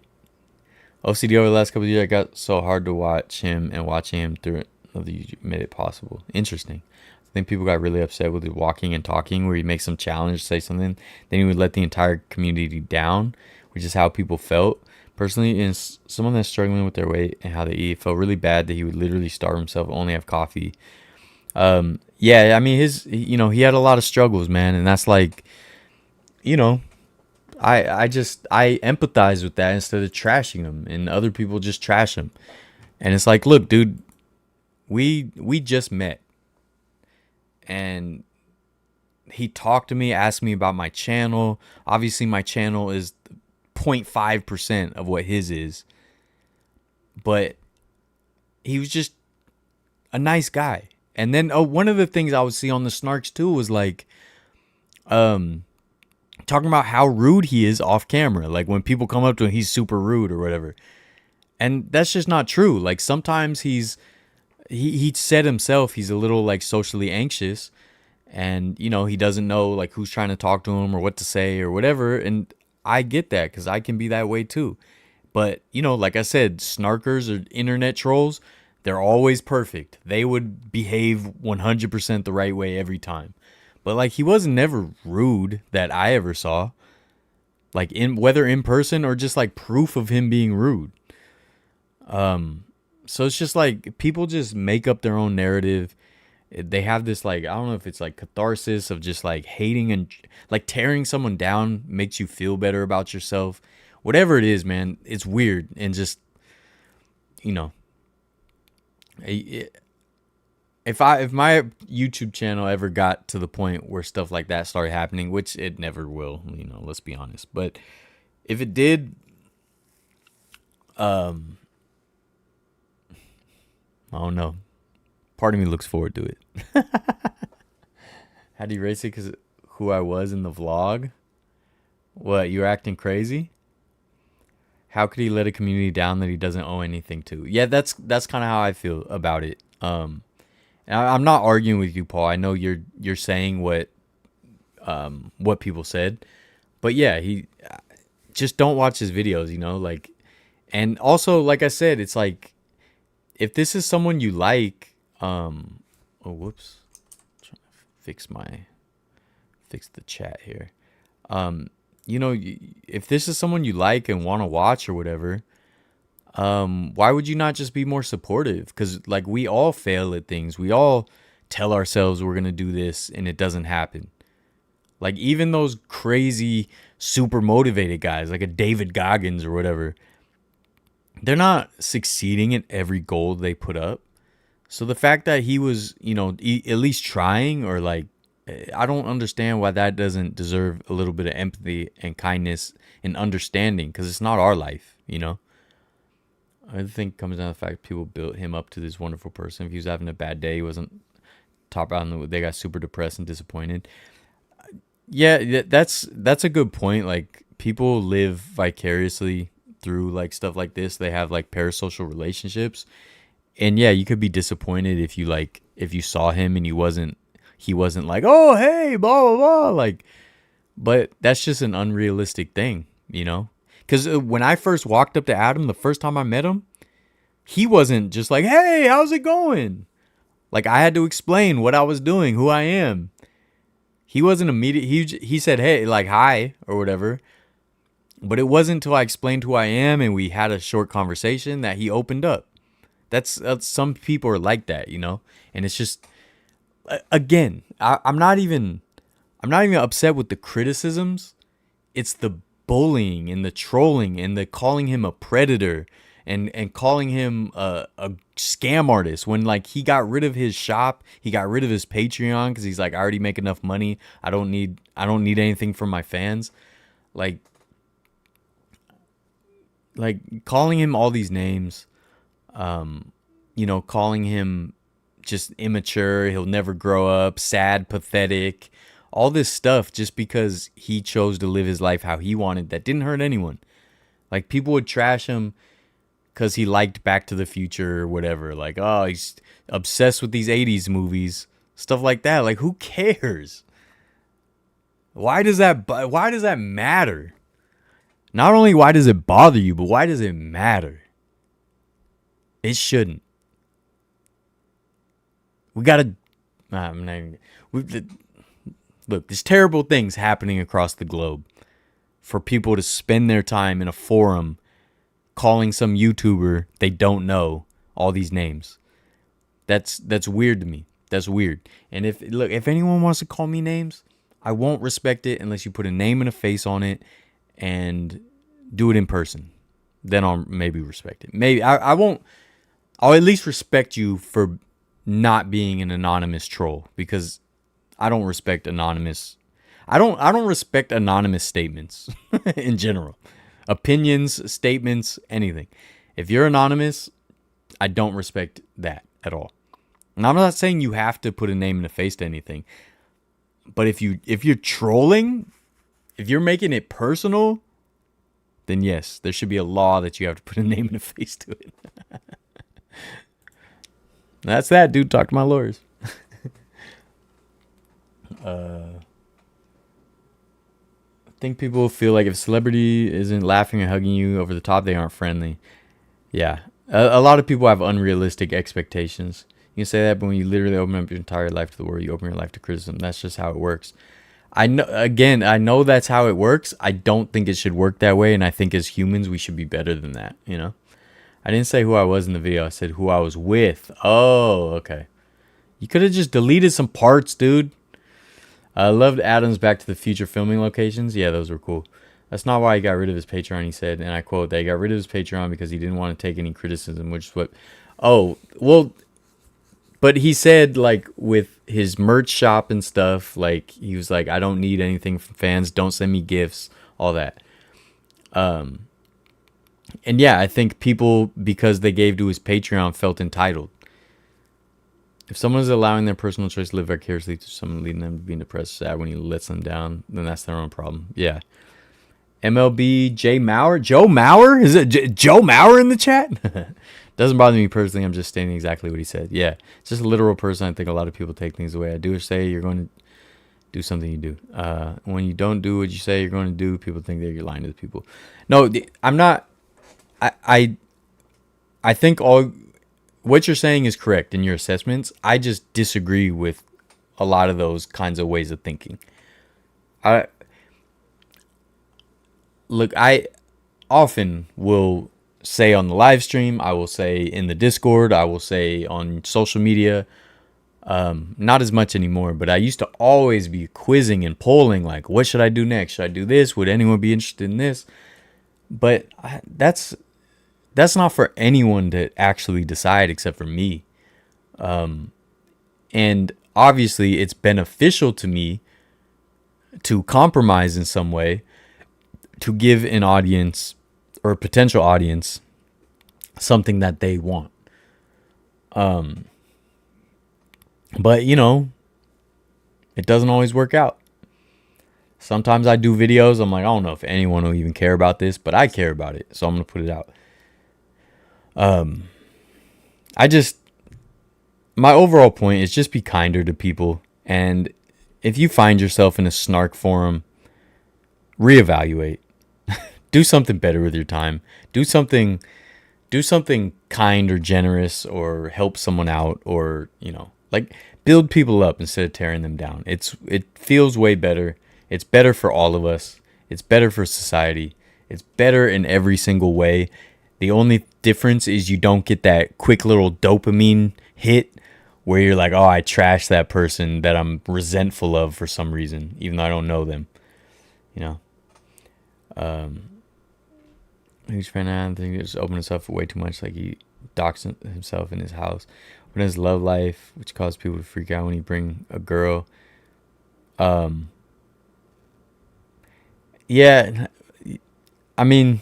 OCD over the last couple of years, I got so hard to watch him, and watching him through another YouTube made it possible. Interesting. I think people got really upset with the walking and talking where he makes some challenge, say something, then he would let the entire community down, which is how people felt. Personally, in someone that's struggling with their weight and how they eat, it felt really bad that he would literally starve himself, only have coffee. Yeah, I mean, he had a lot of struggles, man, and that's like, I empathize with that instead of trashing him, and other people just trash him. And it's like, look, dude, we just met. And he talked to me, asked me about my channel. Obviously, my channel is 0.5% of what his is. But he was just a nice guy. And then one of the things I would see on the Snarks too was like, talking about how rude he is off camera. Like when people come up to him, he's super rude or whatever. And that's just not true. Like sometimes he said himself he's a little like socially anxious, and he doesn't know like who's trying to talk to him or what to say or whatever. And I get that because I can be that way too. But like I said, snarkers or internet trolls, They're always perfect. They would behave 100% the right way every time. But like he was never rude that I ever saw. Like whether in person or just like proof of him being rude. So it's just like people just make up their own narrative. They have this like, I don't know if it's like catharsis of just like hating and like tearing someone down makes you feel better about yourself. Whatever it is, man, it's weird. And just, you know, if my YouTube channel ever got to the point where stuff like that started happening, which it never will, you know, let's be honest. But if it did, I don't know. Part of me looks forward to it. How do you erase it? Because who I was in the vlog? What, you were acting crazy? How could he let a community down that he doesn't owe anything to? Yeah, that's kind of how I feel about it. And I'm not arguing with you, Paul. I know you're saying what people said, but yeah, he just don't watch his videos, you know, like, and also like I said, it's like if this is someone you like, oh whoops, I'm trying to fix the chat here. You know, if this is someone you like and want to watch or whatever, why would you not just be more supportive? Because like we all fail at things. We all tell ourselves we're gonna do this and it doesn't happen. Like even those crazy super motivated guys like a David Goggins or whatever, they're not succeeding at every goal they put up. So the fact that he was, you know, at least trying, or like, I don't understand why that doesn't deserve a little bit of empathy and kindness and understanding, because it's not our life, you know. I think it comes down to the fact people built him up to this wonderful person. If he was having a bad day, he wasn't top out, and they got super depressed and disappointed. Yeah, that's a good point. Like people live vicariously through like stuff like this. They have like parasocial relationships, and yeah, you could be disappointed if you saw him and he wasn't like, oh hey, blah blah blah, like, but that's just an unrealistic thing, you know. Because when I first walked up to Adam the first time I met him, he wasn't just like, hey, how's it going? Like I had to explain what I was doing, who I am. He wasn't immediate. He said, hey, like hi or whatever. But it wasn't until I explained who I am and we had a short conversation that he opened up. That's some people are like that, you know. And it's just, again, I'm not even upset with the criticisms. It's the bullying and the trolling and the calling him a predator and calling him a scam artist, when like he got rid of his shop, he got rid of his Patreon because he's like, I already make enough money. I don't need anything from my fans. Like calling him all these names, you know, calling him just immature, he'll never grow up, sad, pathetic, all this stuff just because he chose to live his life how he wanted, that didn't hurt anyone. Like people would trash him because he liked Back to the Future or whatever. Like, oh, he's obsessed with these 80s movies, stuff like that. Like, who cares? Why does that matter? Not only why does it bother you, but why does it matter? It shouldn't. We gotta. Look, there's terrible things happening across the globe for people to spend their time in a forum calling some YouTuber they don't know all these names. That's weird to me. That's weird. And if anyone wants to call me names, I won't respect it unless you put a name and a face on it and do it in person. Then I'll maybe respect it. Maybe I won't. I'll at least respect you for not being an anonymous troll, because I don't respect anonymous. I don't respect anonymous statements in general. Opinions, statements, anything. If you're anonymous, I don't respect that at all. And I'm not saying you have to put a name and a face to anything. But if you're trolling, if you're making it personal, then yes, there should be a law that you have to put a name and a face to it. That's that, dude. Talk to my lawyers. I think people feel like if a celebrity isn't laughing and hugging you over the top, they aren't friendly. Yeah. A lot of people have unrealistic expectations. You can say that, but when you literally open up your entire life to the world, you open your life to criticism. That's just how it works. I know. Again, I know that's how it works. I don't think it should work that way, and I think as humans, we should be better than that. You know. I didn't say who I was in the video. I said who I was with. Oh, okay. You could have just deleted some parts, dude. I loved Adam's Back to the Future filming locations. Yeah, those were cool. That's not why he got rid of his Patreon, he said, and I quote, that he got rid of his Patreon because he didn't want to take any criticism, which is what... Oh, well, but he said, like, with his merch shop and stuff, like, he was like, I don't need anything from fans. Don't send me gifts, all that. And yeah, I think people, because they gave to his Patreon, felt entitled. If someone is allowing their personal choice to live vicariously through someone, leading them to being depressed or sad when he lets them down, then that's their own problem. Yeah. MLB J Maurer? Joe Maurer? Is it Joe Maurer in the chat? Doesn't bother me personally. I'm just stating exactly what he said. Yeah. It's just a literal person. I think a lot of people take things away. I do or say you're going to do something you do. When you don't do what you say you're going to do, people think that you're lying to the people. No, I'm not. I think all what you're saying is correct in your assessments. I just disagree with a lot of those kinds of ways of thinking. I often will say on the live stream, I will say in the Discord, I will say on social media, not as much anymore, but I used to always be quizzing and polling, like, what should I do next? Should I do this? Would anyone be interested in this? But that's not for anyone to actually decide except for me. And obviously it's beneficial to me to compromise in some way to give an audience or a potential audience something that they want. But you know, it doesn't always work out. Sometimes I do videos, I'm like, I don't know if anyone will even care about this, but I care about it, so I'm gonna put it out. My overall point is just be kinder to people, and if you find yourself in a snark forum, reevaluate. Do something better with your time. Do something kind or generous, or help someone out, or, you know, like, build people up instead of tearing them down. It feels way better. It's better for all of us. It's better for society. It's better in every single way. The only difference is you don't get that quick little dopamine hit where you're like, oh, I trashed that person that I'm resentful of for some reason, even though I don't know them. You know? Huge fan. I think he just opened himself way too much. Like, he docks himself in his house. But his love life, which caused people to freak out when he bring a girl. Yeah, I mean,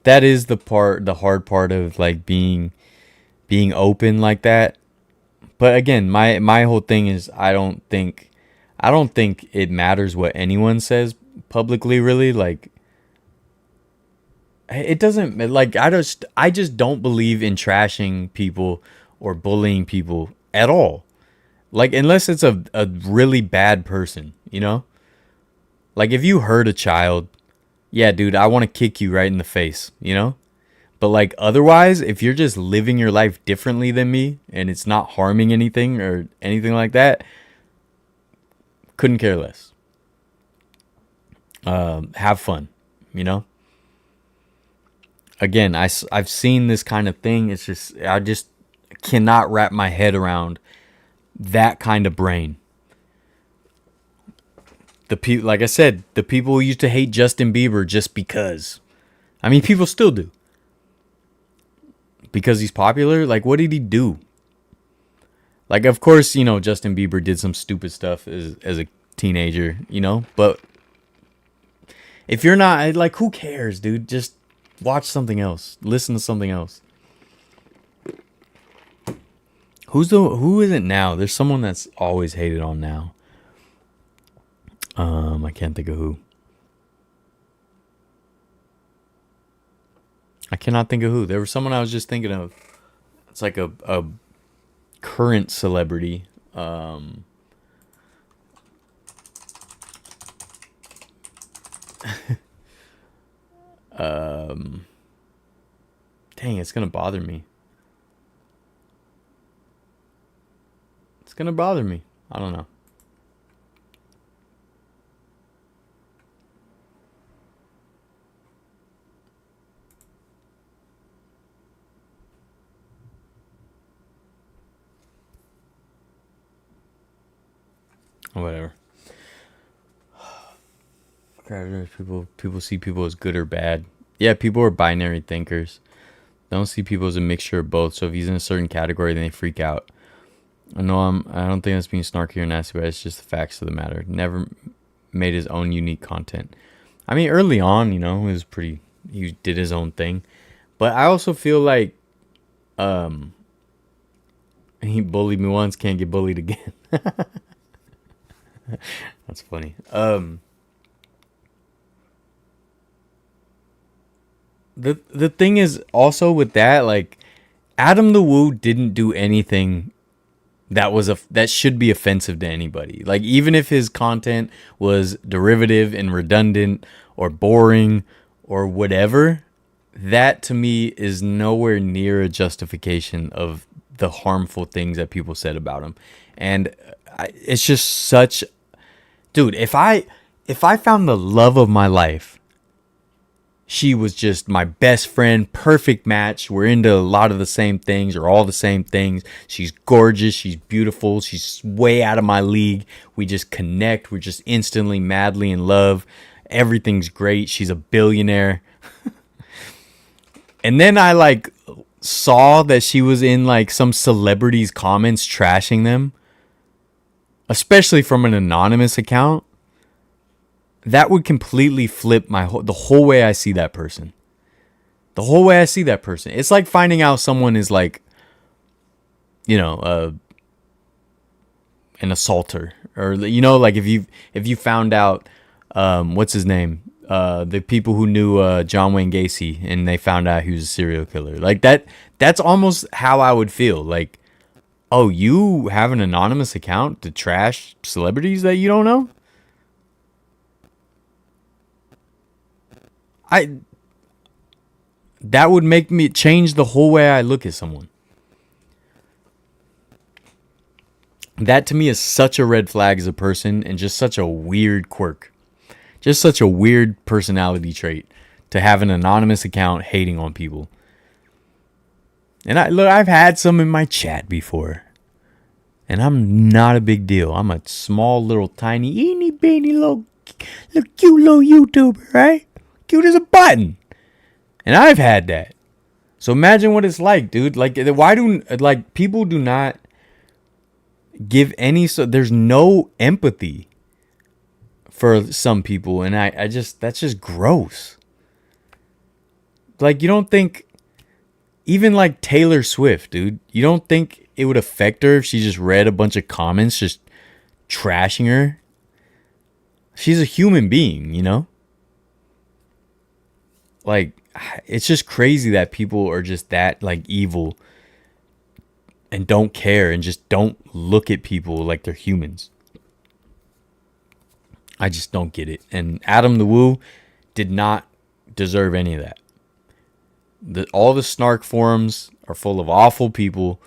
that is the hard part of, like, being open like that. But again, my whole thing is I don't think it matters what anyone says publicly, really. Like, it doesn't, like, I just don't believe in trashing people or bullying people at all. Like, unless it's a really bad person, you know? Like, if you hurt a child, yeah, dude, I want to kick you right in the face, you know? But, like, otherwise, if you're just living your life differently than me and it's not harming anything or anything like that, couldn't care less. Have fun, you know? Again, I've seen this kind of thing. It's just, I just cannot wrap my head around that kind of brain. Like I said, the people who used to hate Justin Bieber just because. I mean, people still do. Because he's popular? Like, what did he do? Like, of course, you know, Justin Bieber did some stupid stuff as a teenager, you know? But if you're not, like, who cares, dude? Just watch something else. Listen to something else. Who is it now? There's someone that's always hated on now. I can't think of who. I cannot think of who. There was someone I was just thinking of. It's like a current celebrity. Dang, it's gonna bother me. It's gonna bother me. I don't know. Whatever. People see people as good or bad. Yeah, people are binary thinkers. They don't see people as a mixture of both. So if he's in a certain category, then they freak out. I don't think that's being snarky or nasty, but it's just the facts of the matter. Never made his own unique content. I mean, early on, it was pretty. He did his own thing, but I also feel like, he bullied me once, can't get bullied again. That's funny. The thing is also with that, like, Adam the Woo didn't do anything that should be offensive to anybody. Like, even if his content was derivative and redundant or boring or whatever, that to me is nowhere near a justification of the harmful things that people said about him. And it's just such, dude, if I found the love of my life, she was just my best friend, perfect match. We're into a lot of the same things or all the same things. She's gorgeous. She's beautiful. She's way out of my league. We just connect. We're just instantly, madly in love. Everything's great. She's a billionaire. And then I like saw that she was in like some celebrities' comments trashing them, especially from an anonymous account. That would completely flip the whole way I see that person. The whole way I see that person. It's like finding out someone is like, an assaulter, or like if you found out, what's his name, the people who knew John Wayne Gacy, and they found out he was a serial killer. Like that. That's almost how I would feel. Like, oh, you have an anonymous account to trash celebrities that you don't know? That would make me change the whole way I look at someone. That to me is such a red flag as a person, and just such a weird quirk. Just such a weird personality trait to have an anonymous account hating on people. And I've had some in my chat before. And I'm not a big deal. I'm a small little tiny eeny beeny little cute little YouTuber, right? Cute as a button. And I've had that. So imagine what it's like, dude. Like, why do people do not give any, so there's no empathy for some people, and I just, that's just gross. Like, you don't think, even like Taylor Swift, dude, you don't think it would affect her if she just read a bunch of comments just trashing her? She's a human being, Like, it's just crazy that people are just that like evil and don't care and just don't look at people like they're humans. I just don't get it. And Adam the Woo did not deserve any of that. All the snark forums are full of awful people.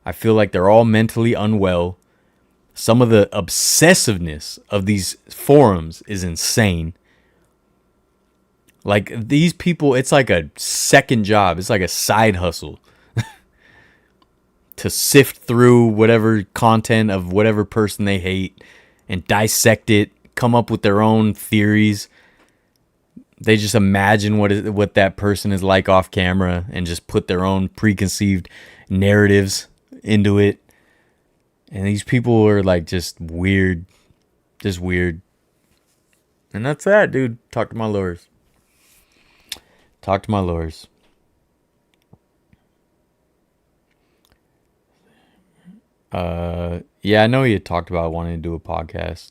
I feel like they're all mentally unwell. Some of the obsessiveness of these forums is insane. Like, these people, it's like a second job. It's like a side hustle to sift through whatever content of whatever person they hate and dissect it, come up with their own theories. They just imagine what that person is like off camera and just put their own preconceived narratives into it. And these people are like just weird. Just weird. And that's that, dude. Talk to my lawyers. Talk to my lawyers. Yeah, I know you talked about wanting to do a podcast.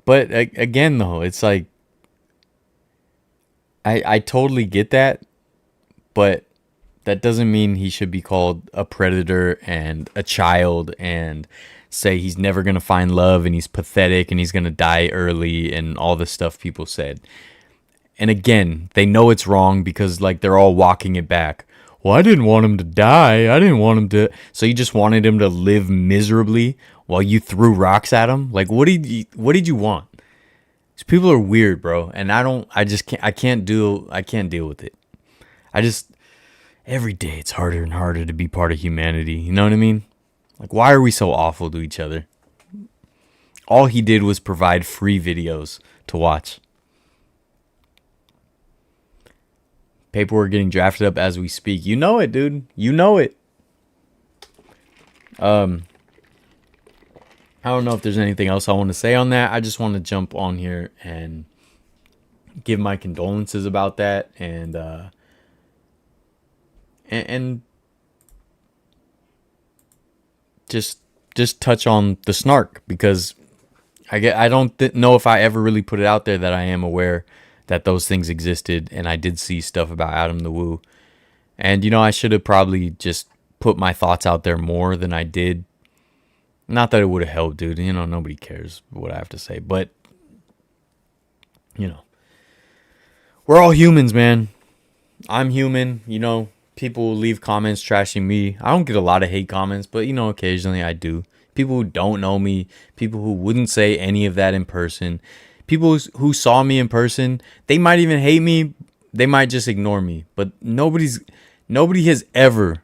But again, though, it's like, I totally get that, but that doesn't mean he should be called a predator and a child and say he's never going to find love and he's pathetic and he's going to die early and all the stuff people said. And again, they know it's wrong because like they're all walking it back. Well, I didn't want him to die. I didn't want him to. So you just wanted him to live miserably while you threw rocks at him? Like, what did you want? These people are weird, bro. And I can't deal with it. Every day it's harder and harder to be part of humanity. You know what I mean? Like, why are we so awful to each other? All he did was provide free videos to watch. Paperwork getting drafted up as we speak. You know it, dude. You know it. I don't know if there's anything else I want to say on that. I just want to jump on here and give my condolences about that and just touch on the snark because I don't know if I ever really put it out there that I am aware that those things existed, and I did see stuff about Adam the Woo. And, you know, I should have probably just put my thoughts out there more than I did. Not that it would have helped, dude. You know, nobody cares what I have to say. But, you know, we're all humans, man. I'm human. You know, people leave comments trashing me. I don't get a lot of hate comments, but, you know, occasionally I do. People who don't know me, people who wouldn't say any of that in person. People who saw me in person, they might even hate me. They might just ignore me. But nobody has ever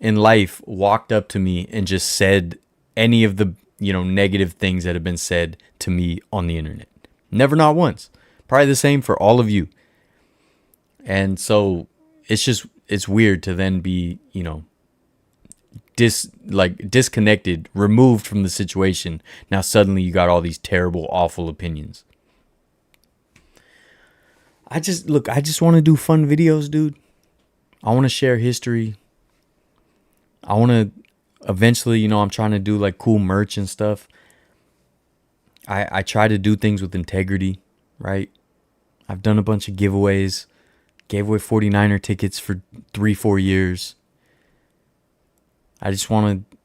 in life walked up to me and just said any of the, you know, negative things that have been said to me on the internet. Never, not once. Probably the same for all of you. And so it's weird to then be, you know, disconnected, removed from the situation. Now suddenly you got all these terrible, awful opinions. I just want to do fun videos, dude. I want to share history. I want to eventually, you know, I'm trying to do like cool merch and stuff. I try to do things with integrity, right? I've done a bunch of giveaways. Gave away 49er tickets for 3-4 years. I just want to,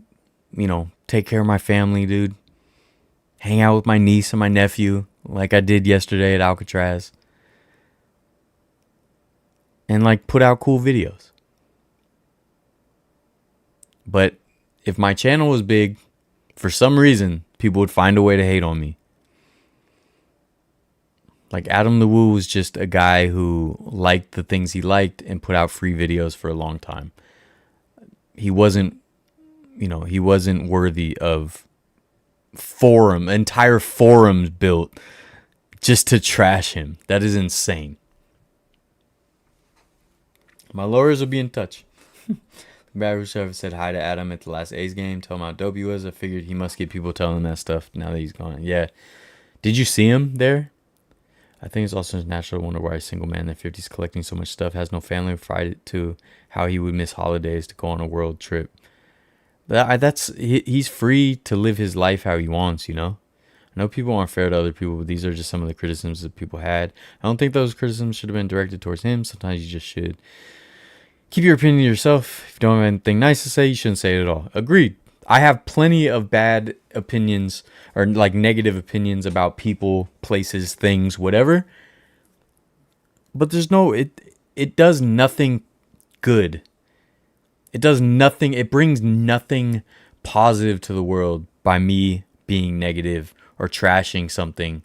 you know, take care of my family, dude. Hang out with my niece and my nephew like I did yesterday at Alcatraz. And like put out cool videos. But if my channel was big, for some reason, people would find a way to hate on me. Like Adam the Woo was just a guy who liked the things he liked and put out free videos for a long time. He wasn't worthy of entire forums built just to trash him. That is insane. My lawyers will be in touch. The bad server said hi to Adam at the last A's game. Tell him how dope he was. I figured he must get people telling him that stuff now that he's gone. Yeah. Did you see him there? I think it's also natural to wonder why a single man in their 50s collecting so much stuff has no family, fried it to how he would miss holidays to go on a world trip. But he's free to live his life how he wants, you know? I know people aren't fair to other people, but these are just some of the criticisms that people had. I don't think those criticisms should have been directed towards him. Sometimes you just should keep your opinion to yourself. If you don't have anything nice to say, you shouldn't say it at all. Agreed. I have plenty of bad opinions or like negative opinions about people, places, things, whatever. But it does nothing good. It brings nothing positive to the world by me being negative or trashing something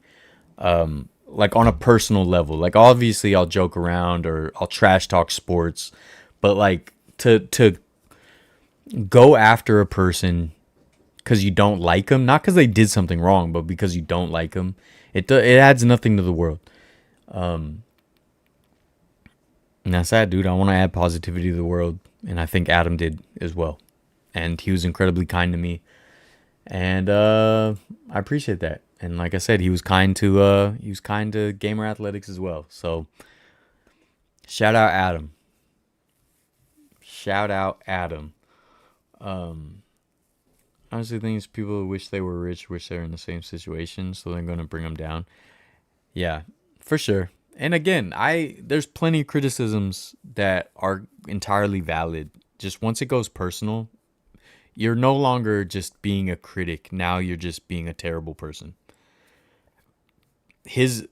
like on a personal level. Like obviously I'll joke around or I'll trash talk sports, but like to go after a person because you don't like them, not because they did something wrong, but because you don't like them, it adds nothing to the world. And that's that, dude. I want to add positivity to the world, and I think Adam did as well. And he was incredibly kind to me, and I appreciate that. And like I said, he was kind to Gamer Athletics as well. So shout out Adam. Shout out Adam. Honestly, things people who wish they were rich, wish they were in the same situation, so they're going to bring them down. Yeah, for sure. And again, there's plenty of criticisms that are entirely valid. Just once it goes personal, You're no longer just being a critic. Now you're just being a terrible person. His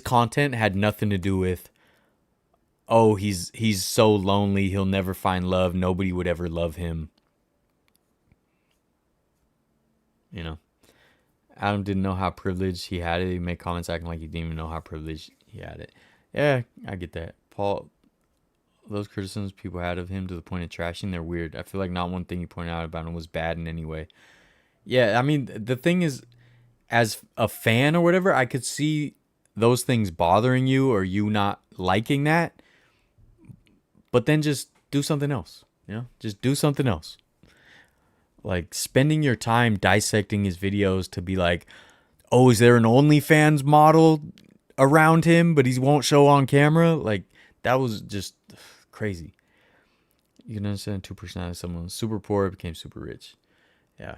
content had nothing to do with, oh, he's so lonely, he'll never find love, nobody would ever love him. You know, Adam didn't know how privileged he had it. He made comments acting like he didn't even know how privileged he had it. Yeah, I get that. Paul, those criticisms people had of him to the point of trashing, they're weird. I feel like not one thing he pointed out about him was bad in any way. Yeah, I mean, the thing is, as a fan or whatever, I could see those things bothering you or you not liking that. But then just do something else. You know, just do something else. Like spending your time dissecting his videos to be like, oh, is there an OnlyFans model around him, but he won't show on camera? Like, that was just crazy. You can understand 2% of someone was super poor became super rich. Yeah.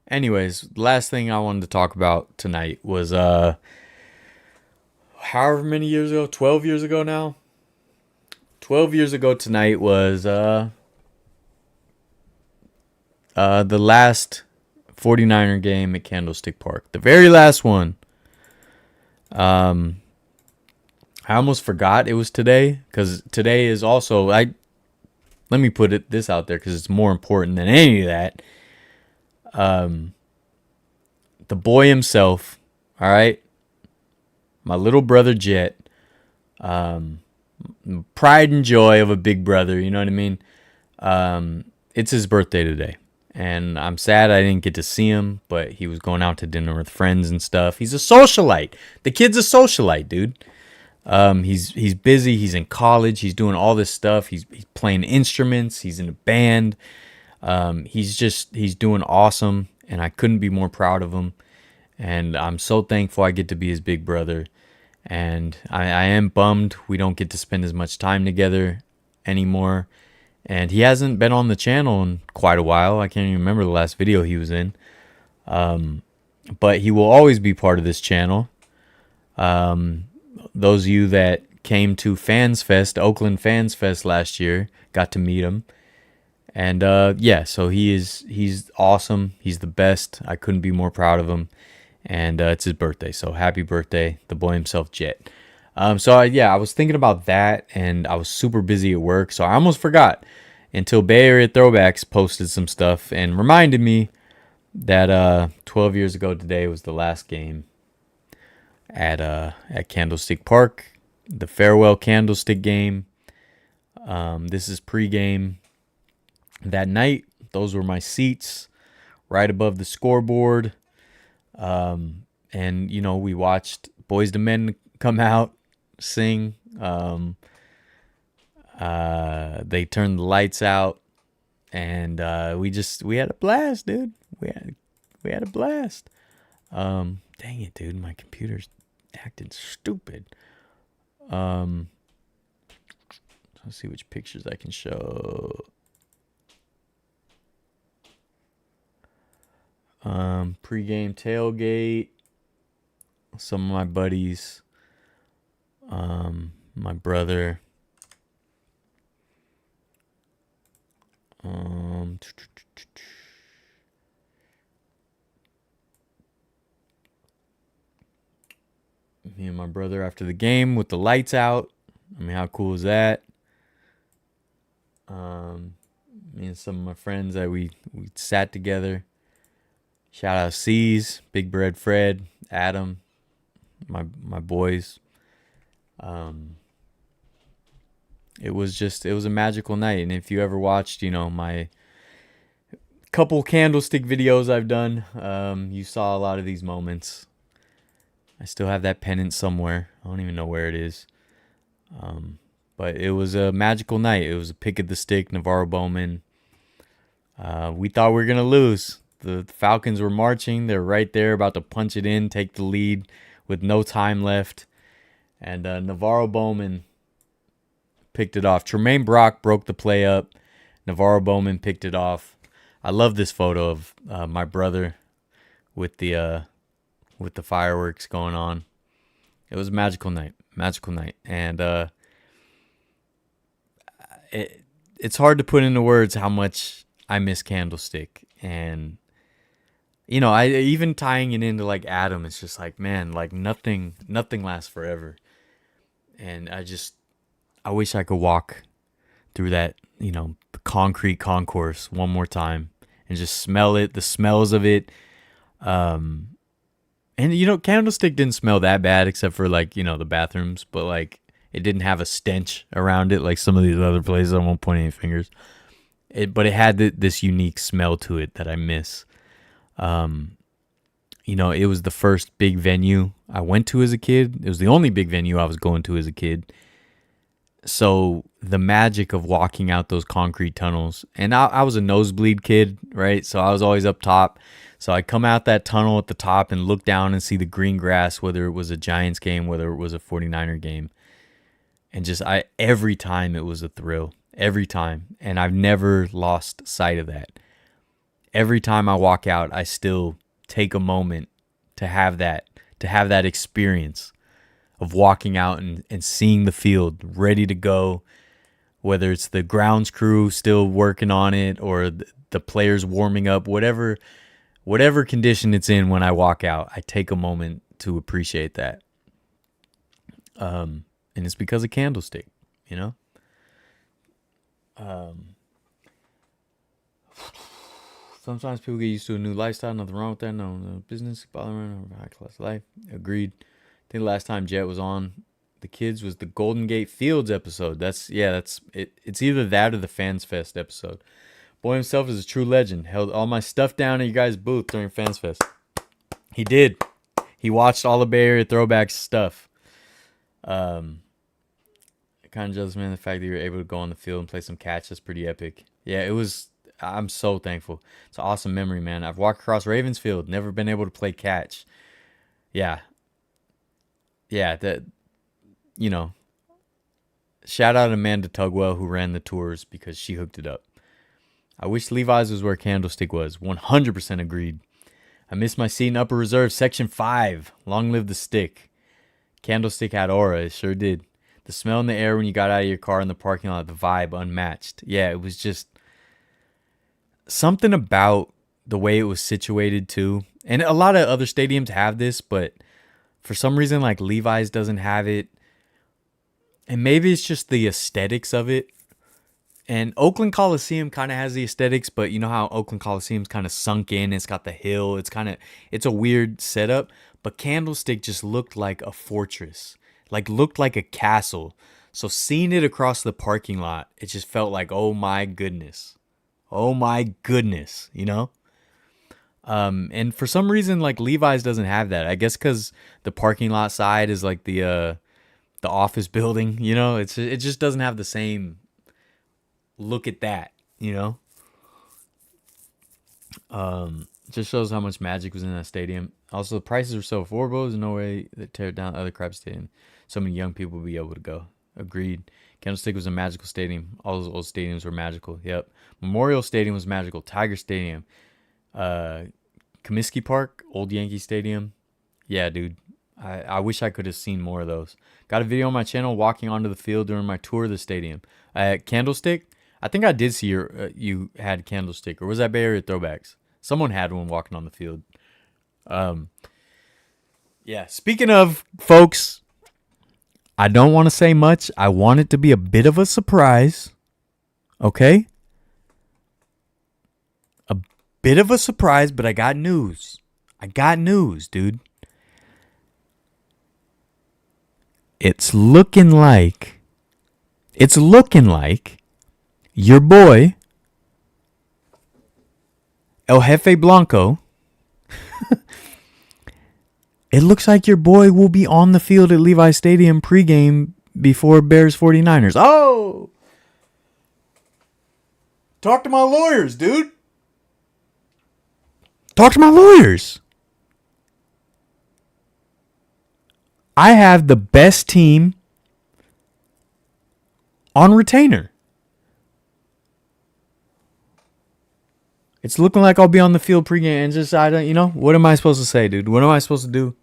Anyways, last thing I wanted to talk about tonight was however many years ago, 12 years ago now. 12 years ago tonight was the last 49er game at Candlestick Park. The very last one. I almost forgot it was today, because today is also, let me put this out there because it's more important than any of that. The boy himself, all right, my little brother Jet, pride and joy of a big brother, you know what I mean? It's his birthday today, and I'm sad I didn't get to see him, but he was going out to dinner with friends and stuff. He's a socialite. The kid's a socialite, dude. He's busy. He's in college. He's doing all this stuff. He's playing instruments. He's in a band. He's doing awesome, and I couldn't be more proud of him. And I'm so thankful I get to be his big brother. And I am bummed we don't get to spend as much time together anymore. And he hasn't been on the channel in quite a while. I can't even remember the last video he was in. But he will always be part of this channel. Those of you that came to Fans Fest, Oakland Fans Fest last year, got to meet him. And yeah, so he's awesome. He's the best. I couldn't be more proud of him. And it's his birthday, so happy birthday, the boy himself, Jet. I was thinking about that, and I was super busy at work, so I almost forgot until Bay Area Throwbacks posted some stuff and reminded me that 12 years ago today was the last game at Candlestick Park, the farewell Candlestick game. This is pregame. That night, those were my seats right above the scoreboard. And, you know, we watched Boyz II Men come out, sing. They turned the lights out, and we had a blast, dude. We had a blast. Dang it, dude, my computer's acting stupid. Let's see which pictures I can show. Pre-game tailgate. Some of my buddies. My brother. Me and my brother after the game with the lights out. I mean, how cool is that? Me and some of my friends that we sat together. Shout out C's, Big Bread Fred, Adam, my boys. It was a magical night. And if you ever watched, you know, my couple Candlestick videos I've done, you saw a lot of these moments. I still have that pennant somewhere. I don't even know where it is. But it was a magical night. It was a pick of the stick, Navarro Bowman. We thought we were going to lose. The Falcons were marching. They're right there about to punch it in, take the lead with no time left. And Navarro Bowman picked it off. Tremaine Brock broke the play up. Navarro Bowman picked it off. I love this photo of my brother with the fireworks going on. It was a magical night. And it it's hard to put into words how much I miss Candlestick. And I even tying it into like Adam, it's just like, man, like nothing lasts forever. And I wish I could walk through that, concrete concourse one more time and just smell it, the smells of it. And Candlestick didn't smell that bad except for like, the bathrooms, but like it didn't have a stench around it like some of these other places. I won't point any fingers. But it had this unique smell to it that I miss. It was the first big venue I went to as a kid. It was the only big venue I was going to as a kid. So the magic of walking out those concrete tunnels, and I was a nosebleed kid, right? So I was always up top. So I come out that tunnel at the top and look down and see the green grass, whether it was a Giants game, whether it was a 49er game. And every time it was a thrill, every time. And I've never lost sight of that. Every time I walk out, I still take a moment to have that experience of walking out and seeing the field ready to go, whether it's the grounds crew still working on it or the players warming up, whatever condition it's in when I walk out, I take a moment to appreciate that. And it's because of Candlestick, Sometimes people get used to a new lifestyle. Nothing wrong with that. No business, high class life. Agreed. I think the last time Jet was on the kids was the Golden Gate Fields episode. That's it. It's either that or the Fans Fest episode. Boy himself is a true legend. Held all my stuff down at you guys' booth during Fans Fest. He did. He watched all the Bay Area throwback stuff. Kind of jealous, man. The fact that you were able to go on the field and play some catch, that's pretty epic. Yeah, it was. I'm so thankful. It's an awesome memory, man. I've walked across Ravensfield, never been able to play catch. Yeah, that, shout out Amanda Tugwell who ran the tours because she hooked it up. I wish Levi's was where Candlestick was. 100% agreed. I missed my seat in Upper Reserve, Section 5. Long live the stick. Candlestick had aura. It sure did. The smell in the air when you got out of your car in the parking lot, the vibe unmatched. Yeah, it was just something about the way it was situated too. And a lot of other stadiums have this, but for some reason, like Levi's doesn't have it. And maybe it's just the aesthetics of it. And Oakland Coliseum kind of has the aesthetics, but you know how Oakland Coliseum's kind of sunk in. It's got the hill. It's a weird setup. But Candlestick just looked like a fortress. Like looked like a castle. So seeing it across the parking lot, it just felt like, oh my goodness. Oh my goodness, And for some reason, like Levi's doesn't have that. I guess because the parking lot side is like the office building. It just doesn't have the same look at that. Just shows how much magic was in that stadium. Also, the prices are so affordable. There's no way that tear down other crap stadium. So many young people will be able to go. Agreed. Candlestick was a magical stadium. All those old stadiums were magical. Yep. Memorial Stadium was magical. Tiger Stadium. Comiskey Park, Old Yankee Stadium. Yeah, dude. I wish I could have seen more of those. Got a video on my channel walking onto the field during my tour of the stadium. Candlestick. I think I did see you had Candlestick. Or was that Bay Area Throwbacks? Someone had one walking on the field. Yeah. Speaking of, folks, I don't want to say much. I want it to be a bit of a surprise. Okay? A bit of a surprise, but I got news. Dude. It's looking like your boy, El Jefe Blanco, it looks like your boy will be on the field at Levi Stadium pregame before Bears 49ers. Oh! Talk to my lawyers, dude. Talk to my lawyers. I have the best team on retainer. It's looking like I'll be on the field pregame and just, what am I supposed to say, dude? What am I supposed to do?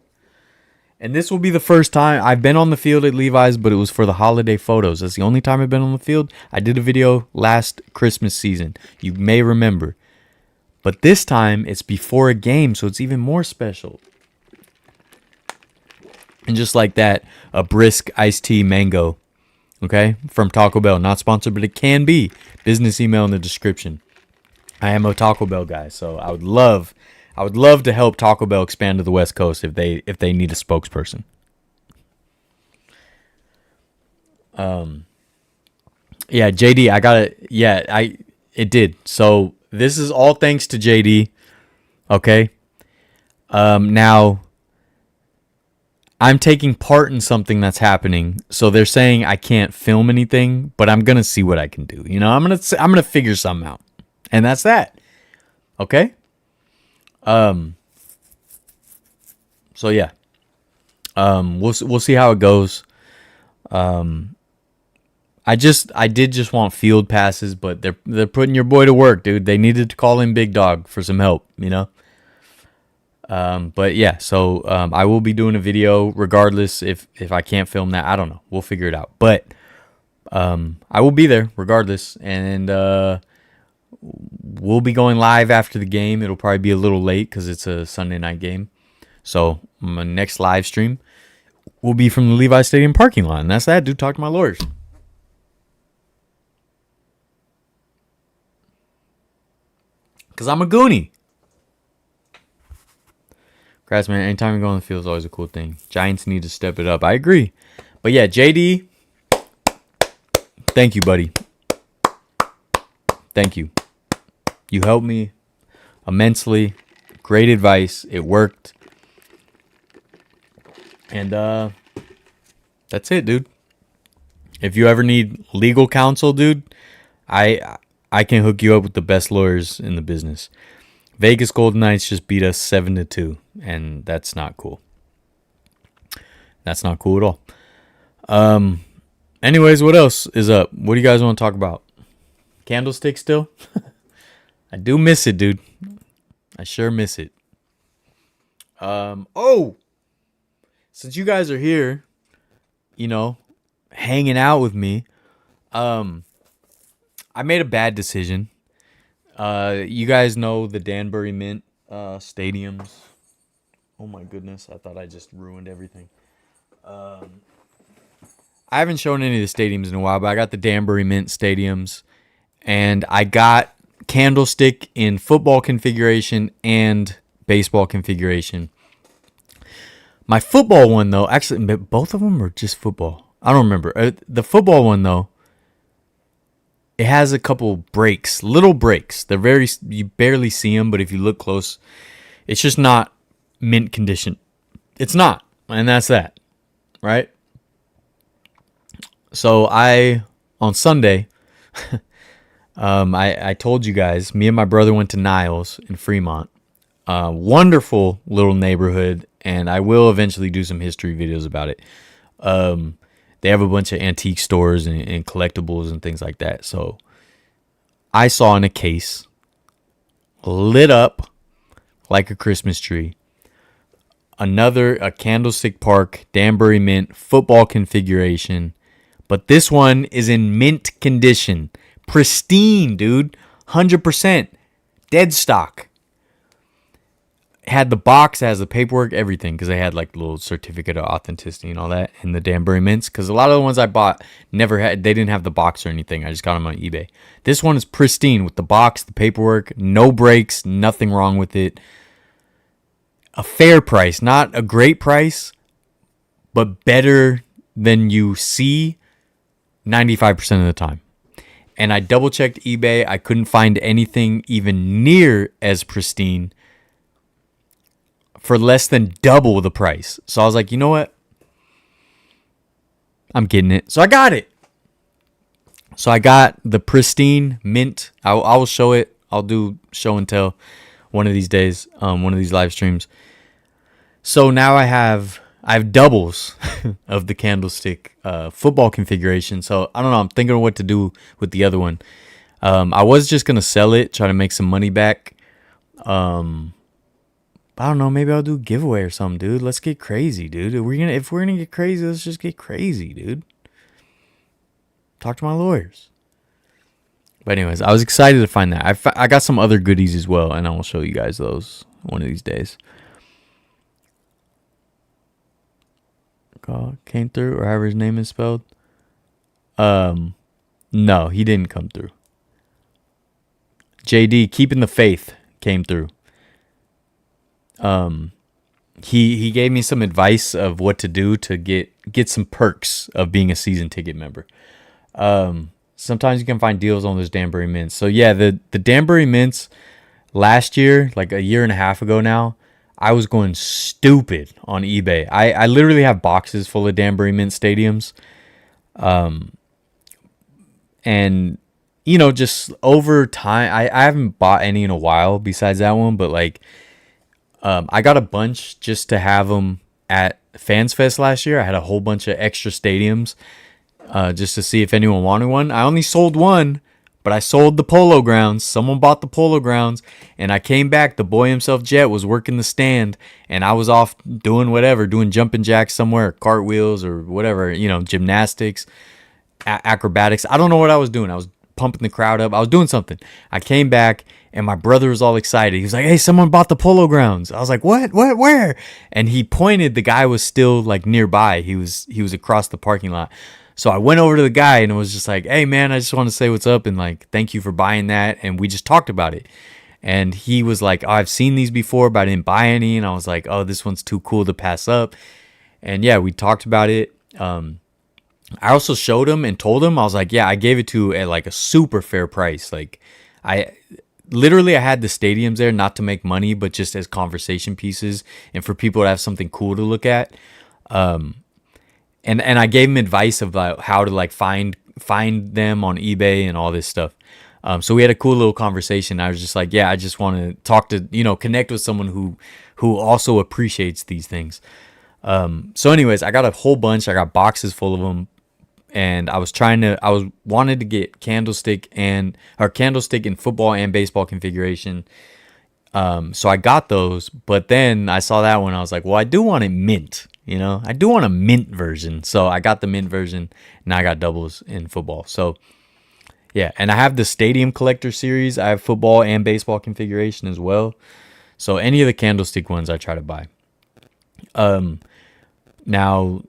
And this will be the first time I've been on the field at Levi's, but it was for the holiday photos. That's the only time I've been on the field. I did a video last Christmas season. You may remember. But this time, it's before a game, so it's even more special. And just like that, a brisk iced tea mango, okay, from Taco Bell. Not sponsored, but it can be. Business email in the description. I am a Taco Bell guy, so I would love to help Taco Bell expand to the West Coast if they need a spokesperson. Yeah, JD, I got it. Yeah, it did. So this is all thanks to JD. Okay. Now I'm taking part in something that's happening. So they're saying I can't film anything, but I'm gonna see what I can do. You know, I'm gonna figure something out, and that's that. Okay. So yeah. We'll see how it goes. I did just want field passes, but they're putting your boy to work, dude. They needed to call in Big Dog for some help, you know. But yeah, so I will be doing a video regardless if I can't film that. I don't know. We'll figure it out. But I will be there regardless, and we'll be going live after the game. It'll probably be a little late because it's a Sunday night game. So my next live stream will be from the Levi Stadium parking lot. And that's that, dude. Talk to my lawyers. Because I'm a goonie. Congrats, man. Anytime you go on the field is always a cool thing. Giants need to step it up. I agree. But yeah, JD, thank you, buddy. Thank you. You helped me immensely. Great advice. It worked. And that's it, dude. If you ever need legal counsel, dude, I can hook you up with the best lawyers in the business. Vegas Golden Knights just beat us 7-2, and that's not cool. That's not cool at all. Anyways, what else is up? What do you guys want to talk about? Candlestick still? I do miss it, dude. I sure miss it. Since you guys are here, you know, hanging out with me, I made a bad decision. You guys know the Danbury Mint stadiums. Oh my goodness, I thought I just ruined everything. I haven't shown any of the stadiums in a while, but I got the Danbury Mint stadiums, and I got Candlestick in football configuration and baseball configuration. My football one, though, actually, both of them are just football. I don't remember. The football one, though, it has a couple breaks, little breaks. They're you barely see them, but if you look close, it's just not mint condition. It's not, and that's that, right? So on Sunday, I told you guys, me and my brother went to Niles in Fremont. Wonderful little neighborhood, and I will eventually do some history videos about it. They have a bunch of antique stores and collectibles and things like that. So I saw in a case, lit up like a Christmas tree, a Candlestick Park Danbury Mint football configuration. But this one is in mint condition. Pristine, dude. 100%. Dead stock. Had the box, has the paperwork, everything, because they had like a little certificate of authenticity and all that in the Danbury Mints. Because a lot of the ones I bought they didn't have the box or anything. I just got them on eBay. This one is pristine with the box, the paperwork, no breaks, nothing wrong with it. A fair price, not a great price, but better than you see 95% of the time. And I double checked eBay. I couldn't find anything even near as pristine for less than double the price. So I was like, you know what? I'm getting it. So I got it. So I got the pristine mint. I will show it. I'll do show and tell one of these days, one of these live streams. So now I have doubles of the Candlestick football configuration. So I don't know. I'm thinking of what to do with the other one. I was just going to sell it, try to make some money back. But I don't know, maybe I'll do a giveaway or something, dude. Let's get crazy, dude. If we're gonna get crazy, let's just get crazy, dude. Talk to my lawyers. But anyways, I was excited to find that. I got some other goodies as well, and I will show you guys those one of these days. Came through, or however his name is spelled. No, he didn't come through. JD, keeping the faith, came through. He gave me some advice of what to do to get some perks of being a season ticket member. Sometimes you can find deals on those Danbury mints. So yeah, the Danbury mints last year, like a year and a half ago now, I was going stupid on eBay. I literally have boxes full of Danbury mint stadiums. And you know, just over time, I haven't bought any in a while besides that one, but like I got a bunch just to have them at Fans Fest last year. I had a whole bunch of extra stadiums just to see if anyone wanted one. I only sold one, but I sold the Polo Grounds. Someone bought the Polo Grounds, and I came back. The boy himself, Jet, was working the stand, and I was off doing whatever, doing jumping jacks somewhere, cartwheels or whatever, you know, gymnastics, acrobatics. I don't know what I was doing. I was pumping the crowd up. I was doing something. I came back, and my brother was all excited. He was like, "Hey, someone bought the Polo Grounds." I was like, "What? Where?" And he pointed. The guy was still like nearby. He was across the parking lot. So I went over to the guy and was just like, "Hey man, I just want to say what's up and like thank you for buying that." And we just talked about it. And he was like, "Oh, I've seen these before, but I didn't buy any." And I was like, "Oh, this one's too cool to pass up." And yeah, we talked about it. I also showed him and told him, I was like, "Yeah, I gave it to at like a super fair price. Like I had the stadiums there not to make money, but just as conversation pieces and for people to have something cool to look at." And I gave him advice about how to like find them on eBay and all this stuff. So we had a cool little conversation. I was just like, yeah, I just want to talk to, connect with someone who also appreciates these things. So anyways, I got a whole bunch. I got boxes full of them, and I wanted to get Candlestick in football and baseball configuration. So I got those, but then I saw that one. I was like, well, I do want it mint. I do want a mint version. So I got the mint version. Now I got doubles in football. So yeah. And I have the Stadium Collector series. I have football and baseball configuration as well. So any of the Candlestick ones I try to buy. Now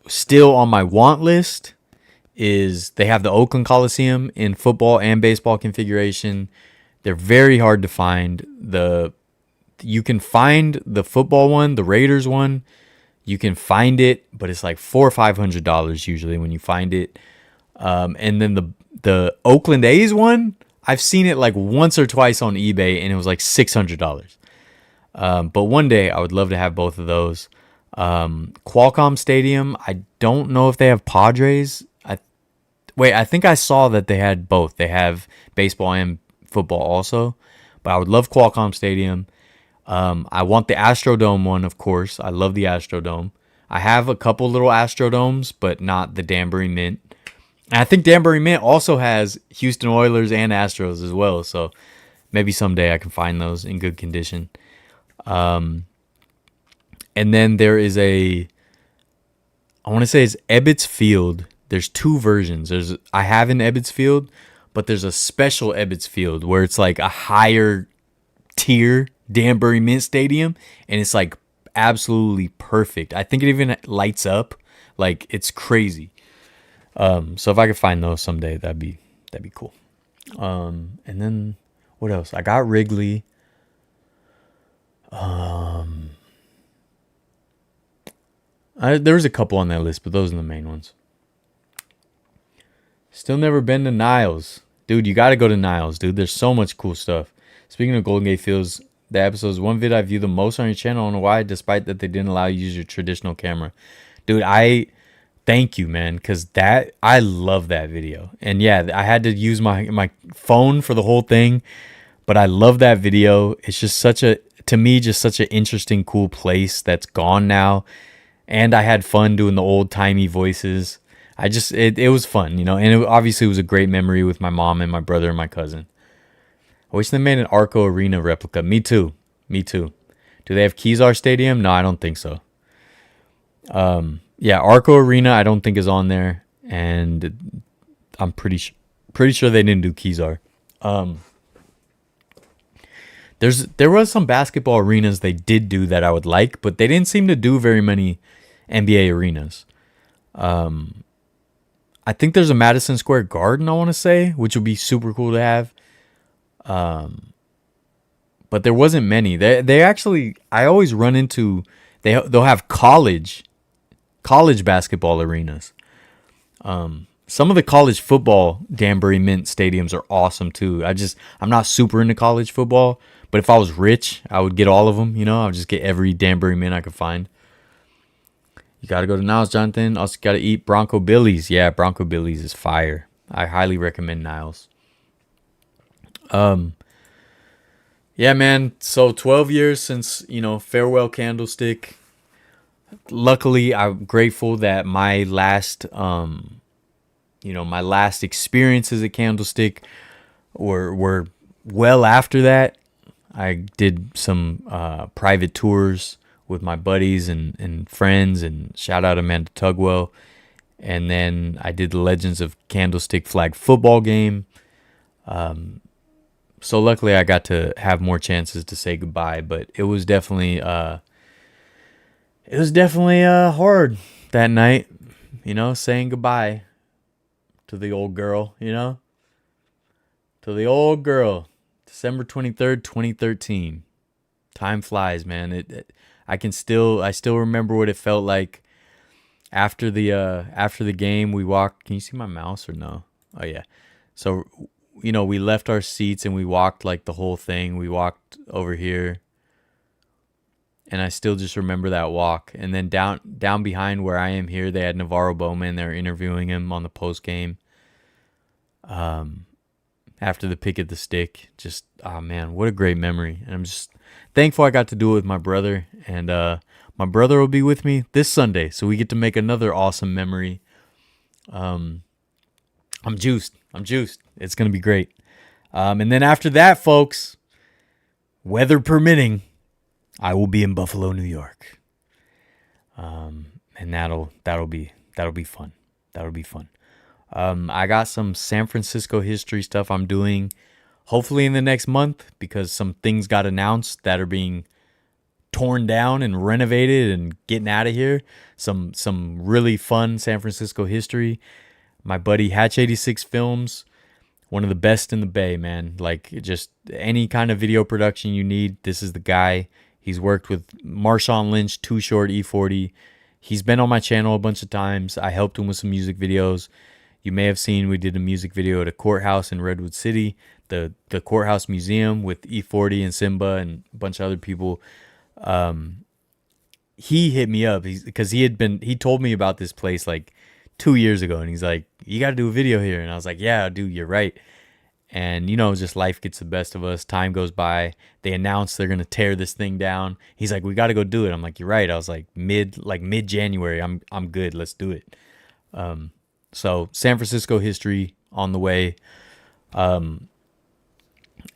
still on my want list is they have the Oakland Coliseum in football and baseball configuration. They're very hard to find. You can find the football one, the Raiders one. You can find it, but it's like $400 or $500 usually when you find it. And then the Oakland A's one, I've seen it like once or twice on eBay, and it was like $600. But one day I would love to have both of those. Qualcomm Stadium, I don't know if they have Padres. I think I saw that they had both. They have baseball and football also, but I would love Qualcomm Stadium. I want the Astrodome one, of course. I love the Astrodome. I have a couple little Astrodomes, but not the Danbury Mint. And I think Danbury Mint also has Houston Oilers and Astros as well, so maybe someday I can find those in good condition. And then there is I want to say it's Ebbets Field. There's two versions. I have an Ebbets Field, but there's a special Ebbets Field where it's like a higher tier Danbury Mint Stadium, and it's like absolutely perfect. I think it even lights up. Like, it's crazy. So if I could find those someday, that'd be cool. And then what else? I got Wrigley. There was a couple on that list, but those are the main ones. Still never been to Niles. Dude, you got to go to Niles, dude. There's so much cool stuff. Speaking of Golden Gate Fields, the episode's one vid I view the most on your channel. I don't know why, despite that they didn't allow you to use your traditional camera. Dude, I thank you, man, because I love that video. And yeah, I had to use my phone for the whole thing, but I love that video. It's just such an interesting, cool place that's gone now. And I had fun doing the old timey voices. It was fun, and it obviously was a great memory with my mom and my brother and my cousin. I wish they made an Arco Arena replica. Me too. Do they have Kezar Stadium? No, I don't think so. Yeah, Arco Arena I don't think is on there, and I'm pretty sure they didn't do Kezar. There was some basketball arenas they did do that I would like, but they didn't seem to do very many NBA arenas. I think there's a Madison Square Garden, I want to say, which would be super cool to have. But there wasn't many. They actually, I always run into, they'll have college basketball arenas. Some of the college football Danbury Mint stadiums are awesome too. I'm not super into college football, but if I was rich, I would get all of them. I would just get every Danbury Mint I could find. You got to go to Niles, Jonathan. Also got to eat Bronco Billy's. Yeah, Bronco Billy's is fire. I highly recommend Niles. Yeah, man. So 12 years since, farewell Candlestick. Luckily, I'm grateful that my last experiences at Candlestick were well after that. I did some private tours with my buddies and friends, and shout out Amanda Tugwell. And then I did the Legends of Candlestick flag football game. So luckily I got to have more chances to say goodbye, but it was definitely hard that night, saying goodbye to the old girl, to the old girl. December 23rd, 2013. Time flies, man. I still remember what it felt like after the game. We walked. Can you see my mouse or no? Oh yeah. So, we left our seats and we walked like the whole thing. We walked over here. And I still just remember that walk. And then down behind where I am here, they had Navarro Bowman. They were interviewing him on the post game. After the pick at the stick, just, oh man, what a great memory. And I'm just thankful I got to do it with my brother. And my brother will be with me this Sunday, so we get to make another awesome memory. I'm juiced. It's going to be great. And then after that, folks, weather permitting, I will be in Buffalo, New York. And that'll be fun. That'll be fun. I got some San Francisco history stuff I'm doing hopefully in the next month, because some things got announced that are being torn down and renovated and getting out of here. Some really fun San Francisco history. My buddy Hatch 86 Films, one of the best in the Bay, man. Like, just any kind of video production you need, this is the guy. He's worked with Marshawn Lynch, Too Short, E40. He's been on my channel a bunch of times. I helped him with some music videos. You may have seen we did a music video at a courthouse in Redwood City, the courthouse museum with E40 and Simba and a bunch of other people. He hit me up because he told me about this place like 2 years ago, and he's like, you got to do a video here. And I was like, yeah, dude, you're right. And, just life gets the best of us. Time goes by. They announce they're going to tear this thing down. He's like, we got to go do it. I'm like, you're right. I was like, mid-January. I'm good. Let's do it. So San Francisco history on the way. I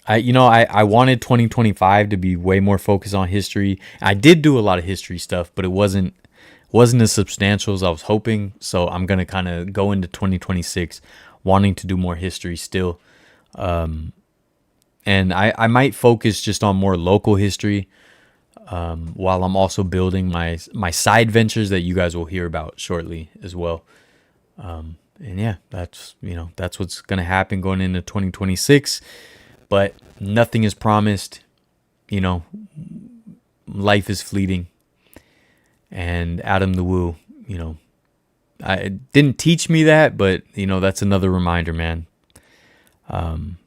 wanted 2025 to be way more focused on history. I did do a lot of history stuff, but it wasn't as substantial as I was hoping. So I'm going to kind of go into 2026 wanting to do more history still. And I might focus just on more local history, while I'm also building my side ventures that you guys will hear about shortly as well. And yeah, that's what's going to happen going into 2026, but nothing is promised. Life is fleeting, and Adam the Woo, I didn't teach me that, but that's another reminder, man. I'm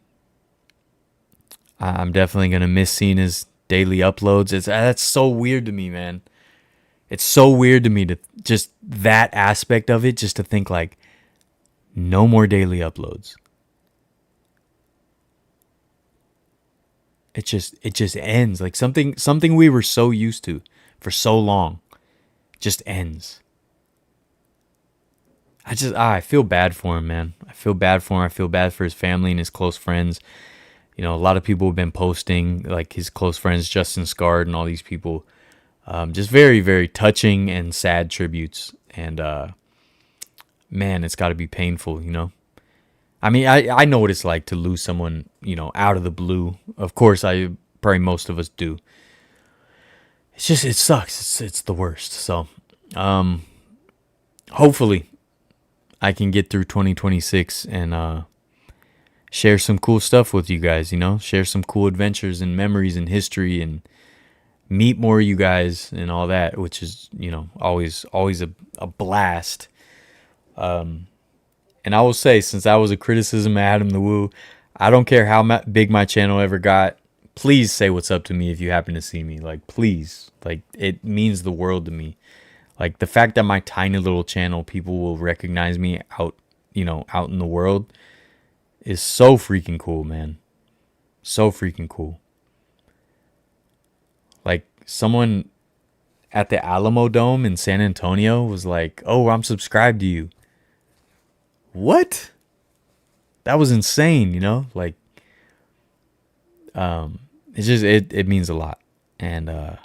definitely going to miss seeing his daily uploads. That's so weird to me, man. It's so weird to me to just that aspect of it, just to think like, no more daily uploads. It just ends. Like something we were so used to for so long just ends. I feel bad for him, man. I feel bad for him. I feel bad for his family and his close friends. You know, a lot of people have been posting, like his close friends, Justin Scard and all these people. Just very, very touching and sad tributes. And man, it's got to be painful, you know. I mean, I know what it's like to lose someone, you know, out of the blue. Of course, probably most of us do. It's just, it sucks. It's the worst. So, hopefully I can get through 2026 and share some cool stuff with you guys, you know, share some cool adventures and memories and history and meet more of you guys and all that, which is, you know, always a blast. And I will say, since that was a criticism of Adam the Woo, I don't care how big my channel ever got. Please say what's up to me if you happen to see me. Like, please. Like, it means the world to me. Like, the fact that my tiny little channel, people will recognize me out, you know, out in the world is so freaking cool, man. So freaking cool. Like, someone at the Alamo Dome in San Antonio was like, "Oh, I'm subscribed to you." What? That was insane, you know? Like, it's just, it means a lot. And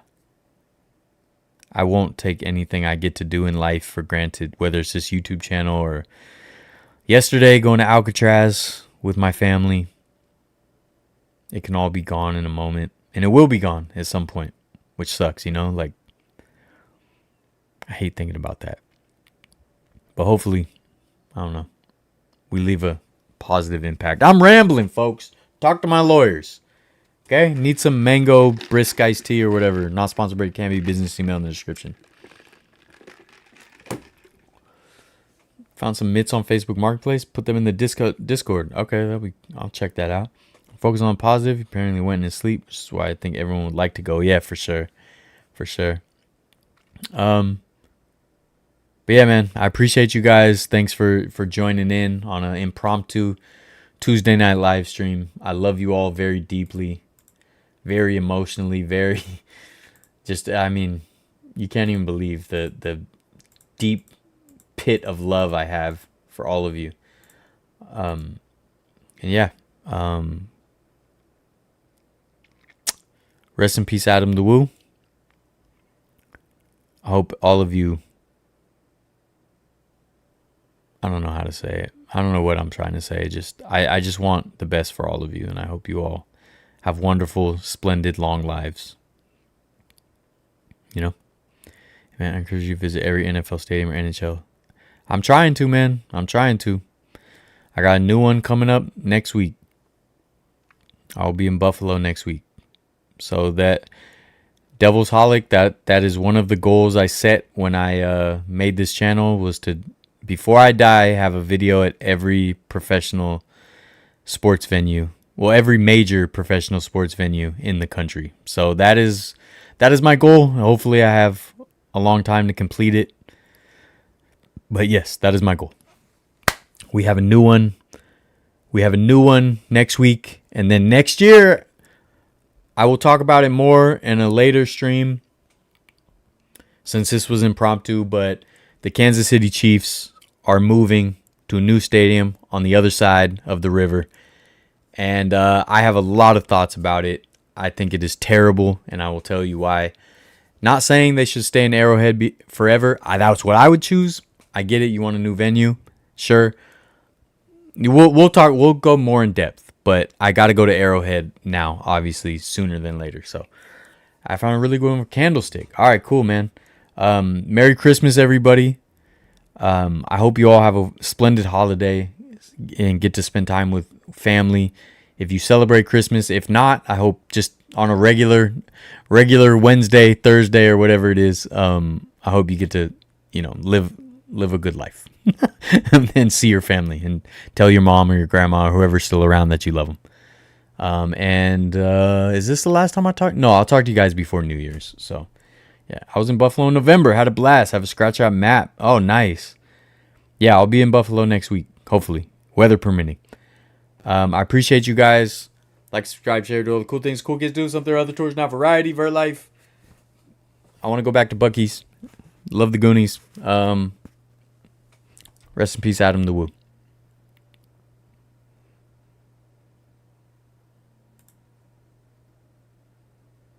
I won't take anything I get to do in life for granted, whether it's this YouTube channel or yesterday going to Alcatraz with my family. It can all be gone in a moment, and it will be gone at some point, which sucks, you know? Like, I hate thinking about that. But hopefully, I don't know, we leave a positive impact. I'm rambling, folks. Talk to my lawyers. Okay? Need some mango brisk iced tea or whatever. Not sponsored, but it can be. Business email in the description. Found some mitts on Facebook Marketplace. Put them in the Discord. Okay, I'll check that out. Focus on positive. He apparently went in his sleep, which is why I think everyone would like to go. Yeah, for sure. For sure. But yeah, man, I appreciate you guys. Thanks for joining in on an impromptu Tuesday night live stream. I love you all very deeply, very emotionally, very just, I mean, you can't even believe the deep pit of love I have for all of you. And yeah, rest in peace, Adam the Woo. I hope all of you, I don't know how to say it. I don't know what I'm trying to say. I just want the best for all of you, and I hope you all have wonderful, splendid, long lives. You know? Man, I encourage you to visit every NFL stadium or NHL. I'm trying to, man. I'm trying to. I got a new one coming up next week. I'll be in Buffalo next week. So that Devil's Holic, that is one of the goals I set when I made this channel, was to, before I die, have a video at every professional sports venue. Well, every major professional sports venue in the country. So that is my goal. Hopefully I have a long time to complete it. But yes, that is my goal. We have a new one. We have a new one next week. And then next year, I will talk about it more in a later stream, since this was impromptu. But the Kansas City Chiefs are moving to a new stadium on the other side of the river. And I have a lot of thoughts about it. I think it is terrible, and I will tell you why. Not saying they should stay in Arrowhead forever. That's what I would choose. I get it. You want a new venue? Sure. We'll talk. We'll go more in depth. But I got to go to Arrowhead now, obviously, sooner than later. So I found a really good one for Candlestick. All right, cool, man. Merry Christmas, everybody. I hope you all have a splendid holiday and get to spend time with family. If you celebrate Christmas, if not, I hope just on a regular Wednesday, Thursday, or whatever it is, I hope you get to, you know, live a good life and see your family and tell your mom or your grandma or whoever's still around that you love them. Is this the last time I talk? No, I'll talk to you guys before New Year's. So yeah, I was in Buffalo in November. Had a blast. Have a scratch out map. Oh, nice. Yeah, I'll be in Buffalo next week, hopefully, weather permitting. I appreciate you guys. Like, subscribe, share, do all the cool things cool kids do. Something or other tours, not variety, Vertlife. I want to go back to Buc-ee's. Love the Goonies. Rest in peace, Adam the Woo.